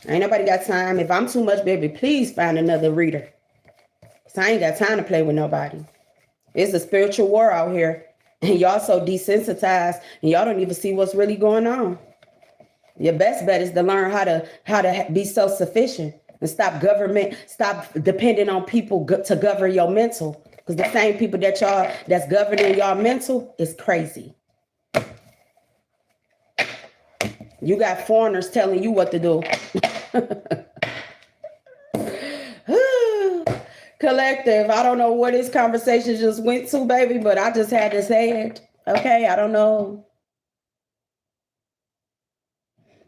Ain't nobody got time. If I'm too much, baby, please find another reader. Because I ain't got time to play with nobody. It's a spiritual war out here. And y'all so desensitized. And y'all don't even see what's really going on. Your best bet is to learn how to be self-sufficient. And stop depending on people to govern your mental. Because the same people that's governing y'all mental is crazy. You got foreigners telling you what to do. Collective, I don't know where this conversation just went to, baby, but I just had to say it. Okay, I don't know.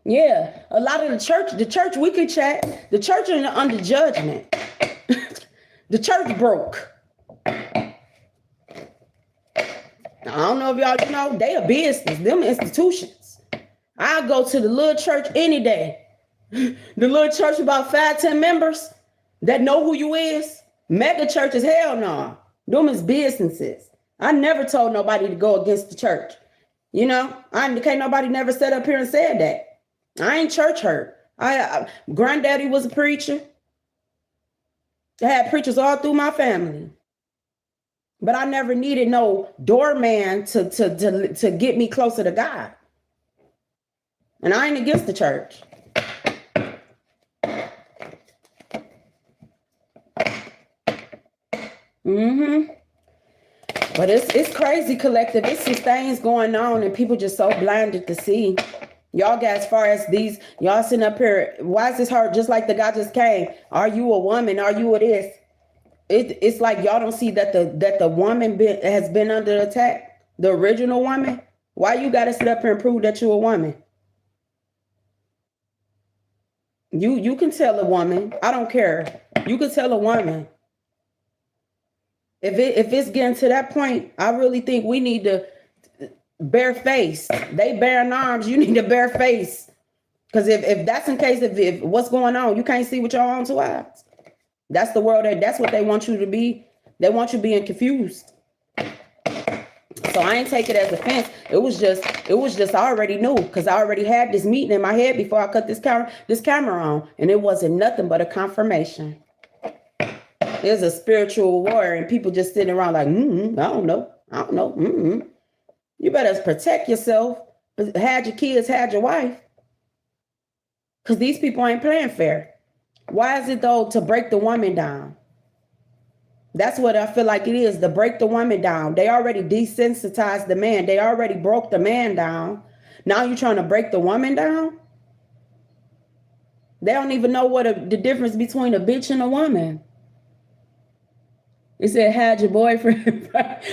Yeah, a lot of the church, we could chat. The church is under judgment. The church broke. I don't know if y'all know, they a business, them institutions. I'll go to the little church any day. The little church about 5-10 members that know who you is. Mega churches, hell no. Them is businesses. I never told nobody to go against the church. You know, can't nobody never sat up here and said that. I ain't church hurt. Granddaddy was a preacher. I had preachers all through my family. But I never needed no doorman to get me closer to God. And I ain't against the church. But it's crazy, collective. It's some things going on and people just so blinded to see. Y'all got as far as these, y'all sitting up here, why is this hard? Just like the guy just came. Are you a woman? Are you a this? It's like y'all don't see that the woman has been under attack. The original woman. Why you got to sit up here and prove that you're a woman? You can tell a woman. I don't care. You can tell a woman. If it's getting to that point, I really think we need to bare face. They bearing arms. You need to bare face. Because if that's in case, if what's going on, you can't see with your own two eyes. That's the world. That's what they want you to be. They want you being confused. So I ain't take it as offense. It was just I already knew, because I already had this meeting in my head before I cut this camera on, and it wasn't nothing but a confirmation. There's a spiritual war, and people just sitting around like, I don't know. You better protect yourself. Had your kids, had your wife, because these people ain't playing fair. Why is it though to break the woman down? That's what I feel like it is, to break the woman down. They already desensitized the man. They already broke the man down. Now you're trying to break the woman down? They don't even know what the difference between a bitch and a woman. It said, had your boyfriend,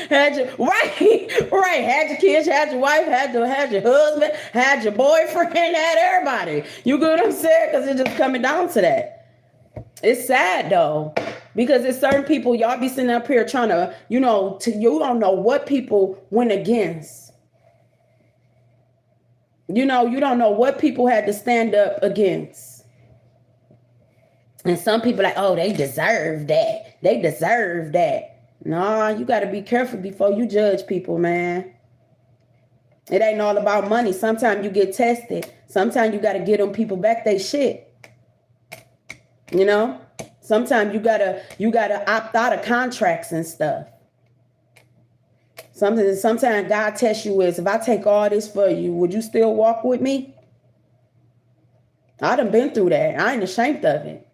had your right, had your kids, had your wife, had your husband, had your boyfriend, had everybody. You get what I'm saying? Because it's just coming down to that. It's sad though, because it's certain people, y'all be sitting up here trying to, you don't know what people went against. You don't know what people had to stand up against. And some people like, oh, they deserve that. They deserve that. No, you got to be careful before you judge people, man. It ain't all about money. Sometimes you get tested. Sometimes you got to get them people back they shit. Sometimes you gotta opt out of contracts and stuff. Sometimes God tests you is, if I take all this for you, would you still walk with me? I done been through that. I ain't ashamed of it.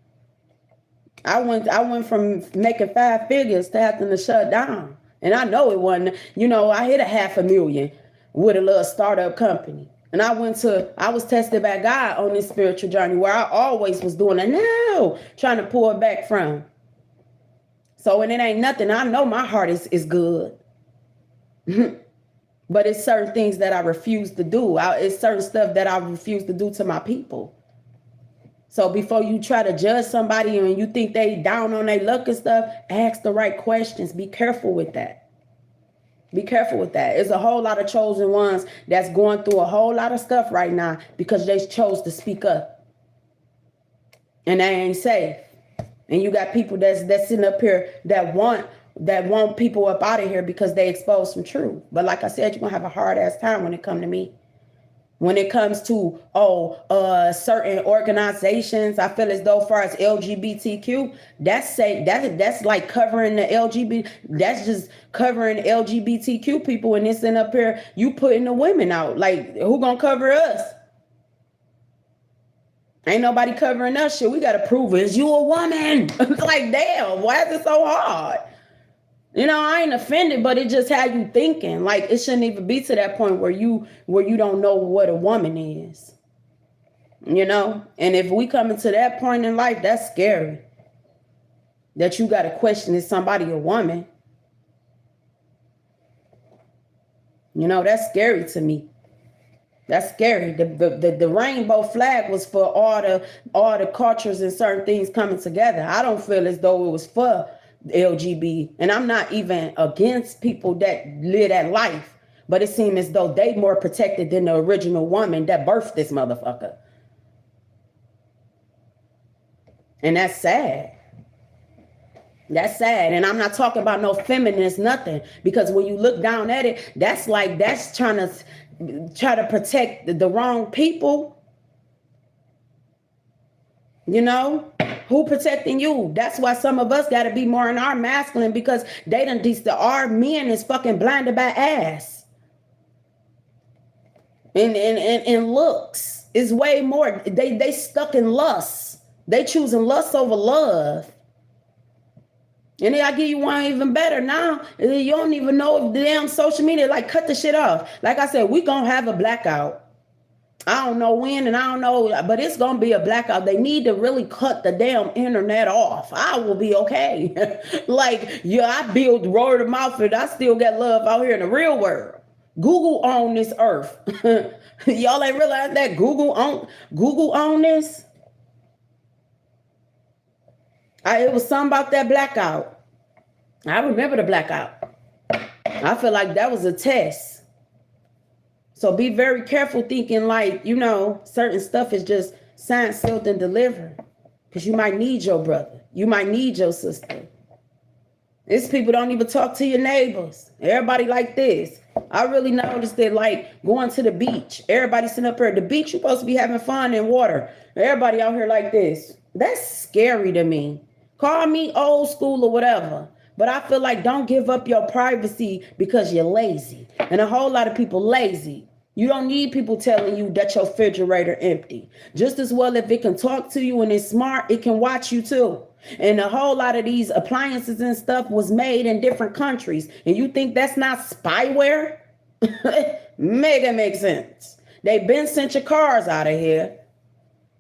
I went from making 5 figures to having to shut down. And I know it wasn't, I hit $500,000 with a little startup company. And I was tested by God on this spiritual journey where I always was doing trying to pull it back from. So when it ain't nothing, I know my heart is good. But it's certain things that I refuse to do. It's certain stuff that I refuse to do to my people. So before you try to judge somebody and you think they down on their luck and stuff, ask the right questions. Be careful with that. Be careful with that. There's a whole lot of chosen ones that's going through a whole lot of stuff right now because they chose to speak up. And they ain't safe. And you got people that's sitting up here that want that want people up out of here because they expose some truth. But like I said, you're gonna have a hard ass time when it come to me. When it comes to certain organizations, I feel as though, far as LGBTQ, that's like covering the LGBT. That's just covering LGBTQ people, and this and up here, you putting the women out. Like, who gonna cover us? Ain't nobody covering us. Shit, we gotta prove it. Is you a woman? It's like, damn, why is it so hard? You know, I ain't offended, but it just had you thinking. Like, it shouldn't even be to that point where you don't know what a woman is. You know? And if we come into that point in life, that's scary. That you got to question, is somebody a woman? You know, that's scary to me. That's scary. The rainbow flag was for all the cultures and certain things coming together. I don't feel as though it was for LGBT, and I'm not even against people that live that life, but it seems as though they more protected than the original woman that birthed this motherfucker. And that's sad. That's sad. And I'm not talking about no feminist nothing, because when you look down at it, that's trying to protect the wrong people. You know, who protecting you? That's why some of us got to be more in our masculine, because our men is fucking blinded by ass. And looks is way more. They stuck in lust. They choosing lust over love. And then I give you one even better. Now you don't even know if the damn social media, like, cut the shit off. Like I said, we gonna have a blackout. I don't know when, and I don't know, but it's going to be a blackout. They need to really cut the damn internet off. I will be okay. Like, yeah, I build word of mouth, and I still get love out here in the real world. Google own this earth. Y'all ain't realize that Google own this? It was something about that blackout. I remember the blackout. I feel like that was a test. So be very careful thinking like, you know, certain stuff is just signed, sealed, and delivered. Because you might need your brother. You might need your sister. These people don't even talk to your neighbors. Everybody like this. I really noticed that, like, going to the beach. Everybody sitting up here at the beach. You're supposed to be having fun in water. Everybody out here like this. That's scary to me. Call me old school or whatever. But I feel like don't give up your privacy because you're lazy. And a whole lot of people lazy. You don't need people telling you that your refrigerator empty. Just as well, if it can talk to you and it's smart, it can watch you too. And a whole lot of these appliances and stuff was made in different countries. And you think that's not spyware? Make it make sense. They've been sent your cars out of here.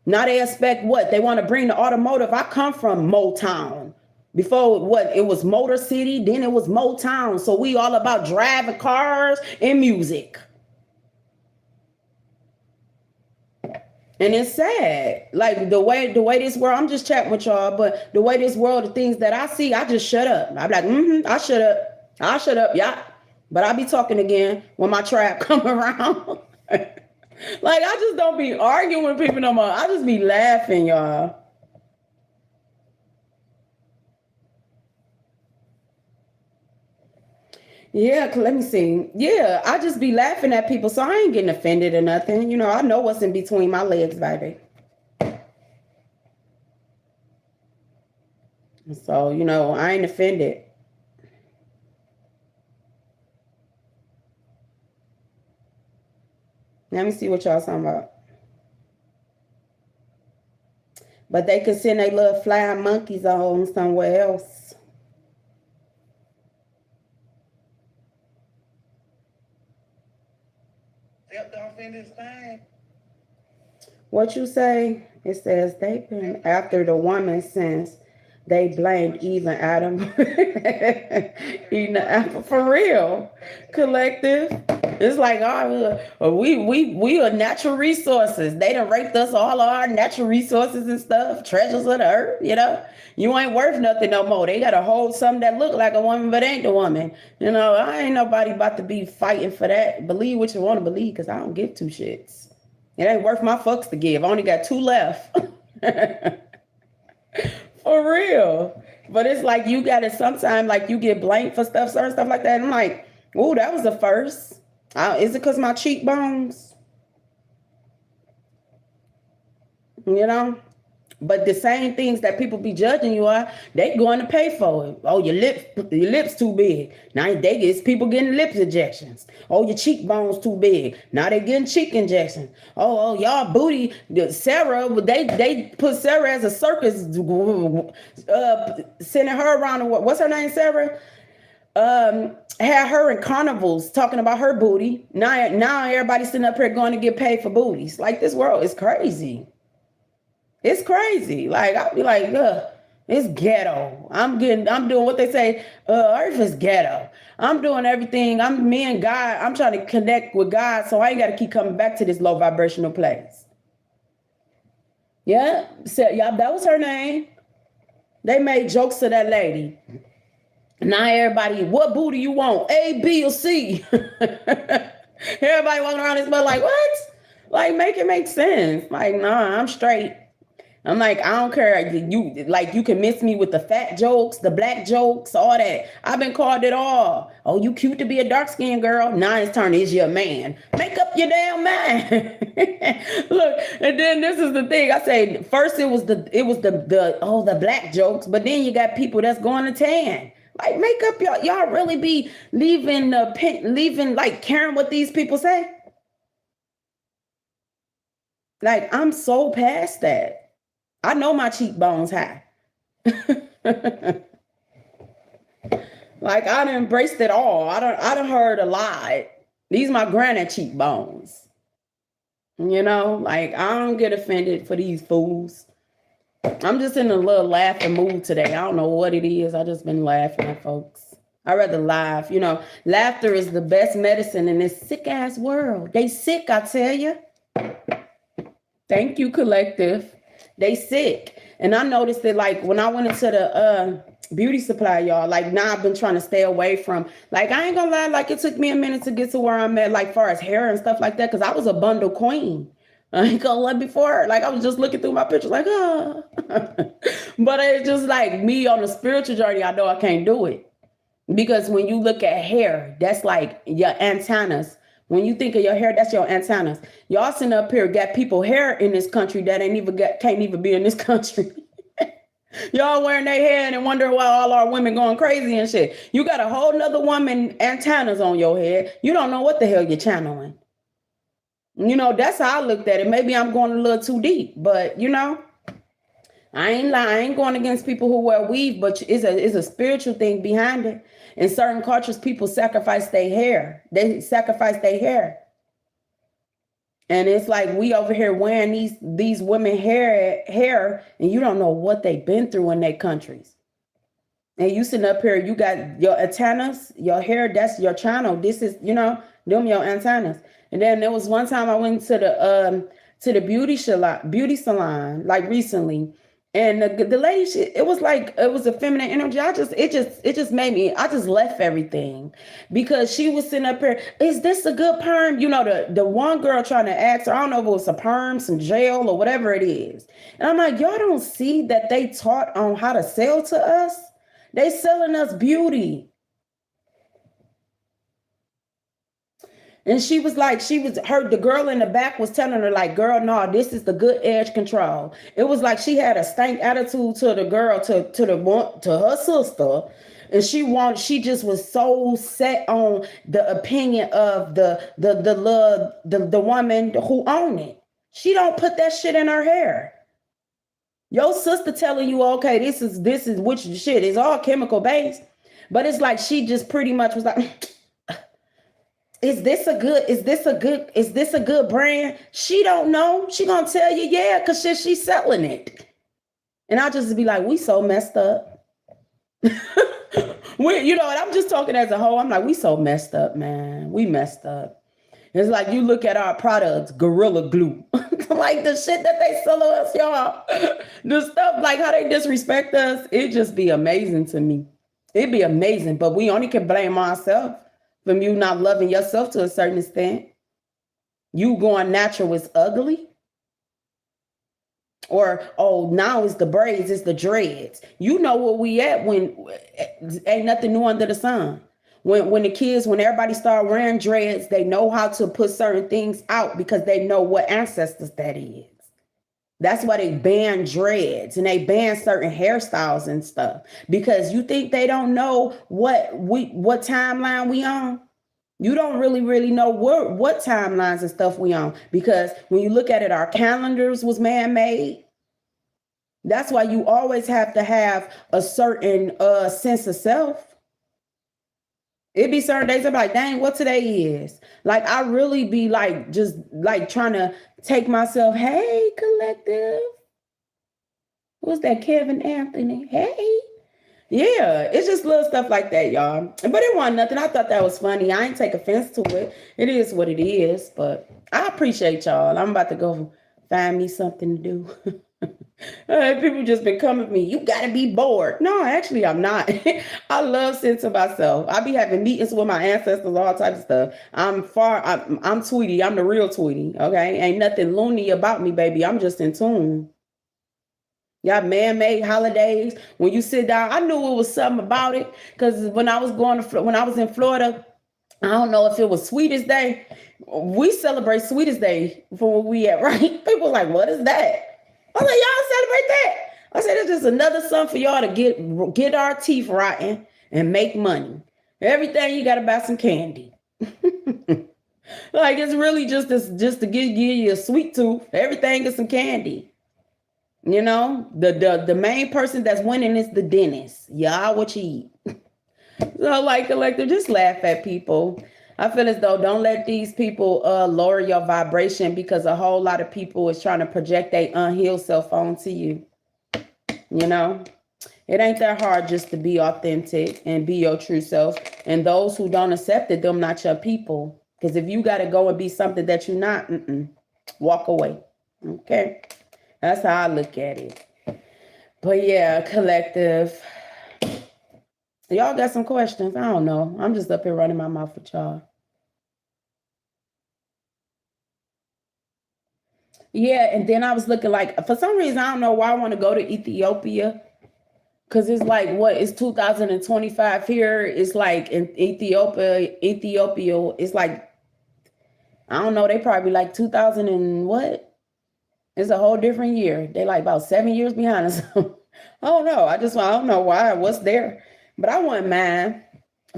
Now they expect what? They want to bring the automotive. I come from Motown. Before what? It was Motor City, then it was Motown. So we all about driving cars and music. And it's sad. Like the way this world, I'm just chatting with y'all, but the way this world, the things that I see, I just shut up. I'm like, I shut up. I'll shut up, yeah. But I'll be talking again when my trap come around. Like, I just don't be arguing with people no more. I just be laughing, y'all. Yeah, let me see. Yeah, I just be laughing at people, so I ain't getting offended or nothing. You know, I know what's in between my legs, baby. So, you know, I ain't offended. Let me see what y'all talking about. But they could send their little flying monkeys on somewhere else. What you say? It says they've been after the woman since they blamed even Adam eating the apple. For real. Collective. It's like we are natural resources. They done raped us all of our natural resources and stuff, treasures of the earth, you know. You ain't worth nothing no more. They gotta hold something that look like a woman but ain't the woman. You know, I ain't nobody about to be fighting for that. Believe what you want to believe, because I don't give two shits. It ain't worth my fucks to give. I only got 2 left. For real. But it's like you got to sometimes like you get blamed for stuff, certain stuff like that. And I'm like, oh, that was the first. Is it because my cheekbones? You know? But the same things that people be judging you are, they going to pay for it. Oh, your lips too big. Now they get people getting lip injections. Oh, your cheekbones too big. Now they getting cheek injections. Oh, y'all booty. Sarah, they put Sarah as a circus, sending her around. What's her name, Sarah? Had her in carnivals talking about her booty. Now everybody's sitting up here going to get paid for booties. Like, this world is crazy. It's crazy. Like, I'll be like, it's ghetto. I'm doing what they say, earth is ghetto. I'm doing everything. Me and God, I'm trying to connect with God, so I ain't got to keep coming back to this low vibrational place. Yeah, so, yeah, that was her name. They made jokes to that lady. Now everybody, what booty you want? A, B, or C? Everybody walking around this butt like, what? Like, make it make sense. Like, nah, I'm straight. I'm like, I don't care. You can miss me with the fat jokes, the black jokes, all that. I've been called it all. Oh, you cute to be a dark-skinned girl. Now it's turn is your man. Make up your damn mind. Look, and then this is the thing. I say first it was the black jokes, but then you got people that's going to tan. Like, make up y'all really be leaving like caring what these people say. Like, I'm so past that. I know my cheekbones high. Like, I done embraced it all. I done heard a lot. These my granny cheekbones. You know, like, I don't get offended for these fools. I'm just in a little laughing mood today. I don't know what it is. I just been laughing at folks. I rather laugh. You know, laughter is the best medicine in this sick ass world. They sick, I tell you. Thank you, collective. They sick. And I noticed that, like, when I went into the beauty supply, y'all, like, now I've been trying to stay away from, like, I ain't gonna lie, like, it took me a minute to get to where I'm at, like, far as hair and stuff like that, because I was a bundle queen. I ain't gonna lie, before, like, I was just looking through my pictures like, oh. But it's just like me on a spiritual journey, I know I can't do it. Because when you look at hair, that's like your antennas. When you think of your hair, that's your antennas. Y'all sitting up here got people hair in this country that can't even be in this country. Y'all wearing their hair and wondering why all our women going crazy and shit. You got a whole nother woman antennas on your head. You don't know what the hell you're channeling. You know, that's how I looked at it. Maybe I'm going a little too deep, but you know, I ain't lying. I ain't going against people who wear weave, but it's a spiritual thing behind it. In certain cultures, people sacrifice their hair. They sacrifice their hair. And it's like we over here wearing these women hair, and you don't know what they've been through in their countries. And you sitting up here, you got your antennas, your hair, that's your channel. This is, you know, them your antennas. And then there was one time I went to the beauty salon like recently. And the lady, it was a feminine energy. It just made me, I just left everything because she was sitting up here. Is this a good perm? You know, the one girl trying to ask her, I don't know if it was a perm, some gel or whatever it is. And I'm like, y'all don't see that they taught on how to sell to us? They selling us beauty. And she was like, the girl in the back was telling her like, girl, no, this is the good edge control. It was like she had a stank attitude to the girl, to her sister. And she just was so set on the opinion of the woman who owned it. She don't put that shit in her hair. Your sister telling you, okay, this is which shit is all chemical based. But it's like she just pretty much was like, is this a good brand? She don't know. She gonna tell you, yeah, because she's selling it. And I'll just be like, we so messed up. You know, and I'm just talking as a whole. I'm like, we so messed up, man. We messed up. It's like you look at our products, Gorilla Glue. Like the shit that they sell us, y'all. The stuff, like how they disrespect us, it just be amazing to me. It'd be amazing, but we only can blame ourselves. From you not loving yourself to a certain extent. You going natural is ugly. Or, oh, now it's the braids, it's the dreads. You know where we at when ain't nothing new under the sun. When the kids, when everybody start wearing dreads, they know how to put certain things out because they know what ancestors that is. That's why they ban dreads and they ban certain hairstyles and stuff. Because you think they don't know what timeline we on? You don't really know what timelines and stuff we on. Because when you look at it, our calendars was man-made. That's why you always have to have a certain sense of self. It be certain days I'm like, dang, what today is. Like, I really be like, just like trying to take myself, hey, collective. What's that, Kevin Anthony? Hey. Yeah, it's just little stuff like that, y'all. But it wasn't nothing. I thought that was funny. I ain't take offense to it. It is what it is. But I appreciate y'all. I'm about to go find me something to do. People just been coming to me. You got to be bored. No, actually, I'm not. I love sensing myself. I be having meetings with my ancestors, all types of stuff. I'm Tweety. I'm the real Tweety. Okay, ain't nothing loony about me, baby. I'm just in tune. Y'all man-made holidays. When you sit down, I knew it was something about it. Because when I was in Florida, I don't know if it was Sweetest Day. We celebrate Sweetest Day for where we at, right? People like, what is that? I was like, y'all celebrate that? I said, it's just another something for y'all to get our teeth rotten and make money. Everything you got to buy some candy. Like, it's really just to give you a sweet tooth. Everything is some candy. You know, the main person that's winning is the dentist. Y'all what you eat. So, like, collective, just laugh at people. I feel as though don't let these people lower your vibration because a whole lot of people is trying to project their unhealed self onto you. You know, it ain't that hard just to be authentic and be your true self. And those who don't accept it, them not your people. Because if you got to go and be something that you're not, walk away. Okay. That's how I look at it. But yeah, collective. Y'all got some questions? I don't know. I'm just up here running my mouth with y'all. Yeah, and then I was looking like, for some reason, I don't know why I want to go to Ethiopia. Because it's like, what? It's 2025 here. It's like in Ethiopia, it's like, I don't know, they probably like 2000 and what? It's a whole different year. They like about 7 years behind us. I don't know. I don't know why, what's there. But I want mine.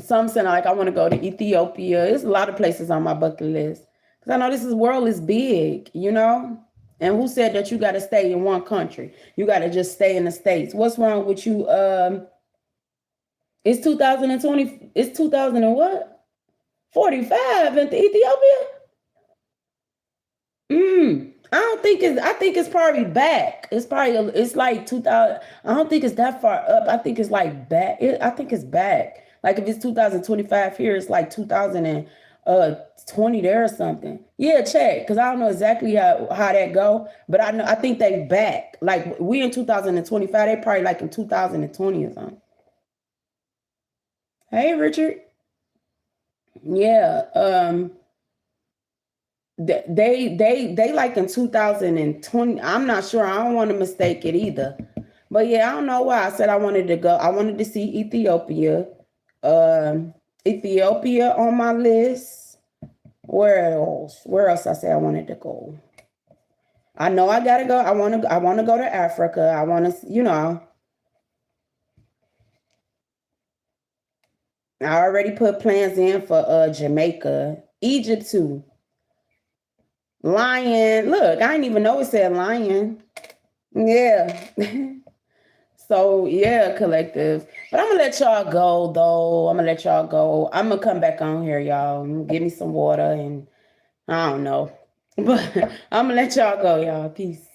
Some saying like I want to go to Ethiopia. There's a lot of places on my bucket list. Because I know this world is big, you know? And who said that you got to stay in one country? You got to just stay in the States. What's wrong with you? It's 2020. It's 2000 and what? 45 in Ethiopia? I think it's probably back. It's like 2000. I don't think it's that far up. I think it's like back. I think it's back. Like if it's 2025 here, it's like 2020 there or something. Yeah, check. Because I don't know exactly how that go. But I think they back. Like we in 2025, they probably like in 2020 or something. Hey, Richard. Yeah. They like in 2020. I'm not sure. I don't want to mistake it either. But yeah, I don't know why I said I wanted to go. I wanted to see Ethiopia. Ethiopia on my list. Where else? Where else I say I wanted to go? I know I gotta go. I want to go to Africa. I want to, I already put plans in for Jamaica, Egypt too. Lion. Look, I didn't even know it said lion. Yeah. So yeah, collective. But I'm gonna let y'all go though. I'm gonna come back on here, y'all. Give me some water and I don't know. But I'm gonna let y'all go, y'all. Peace.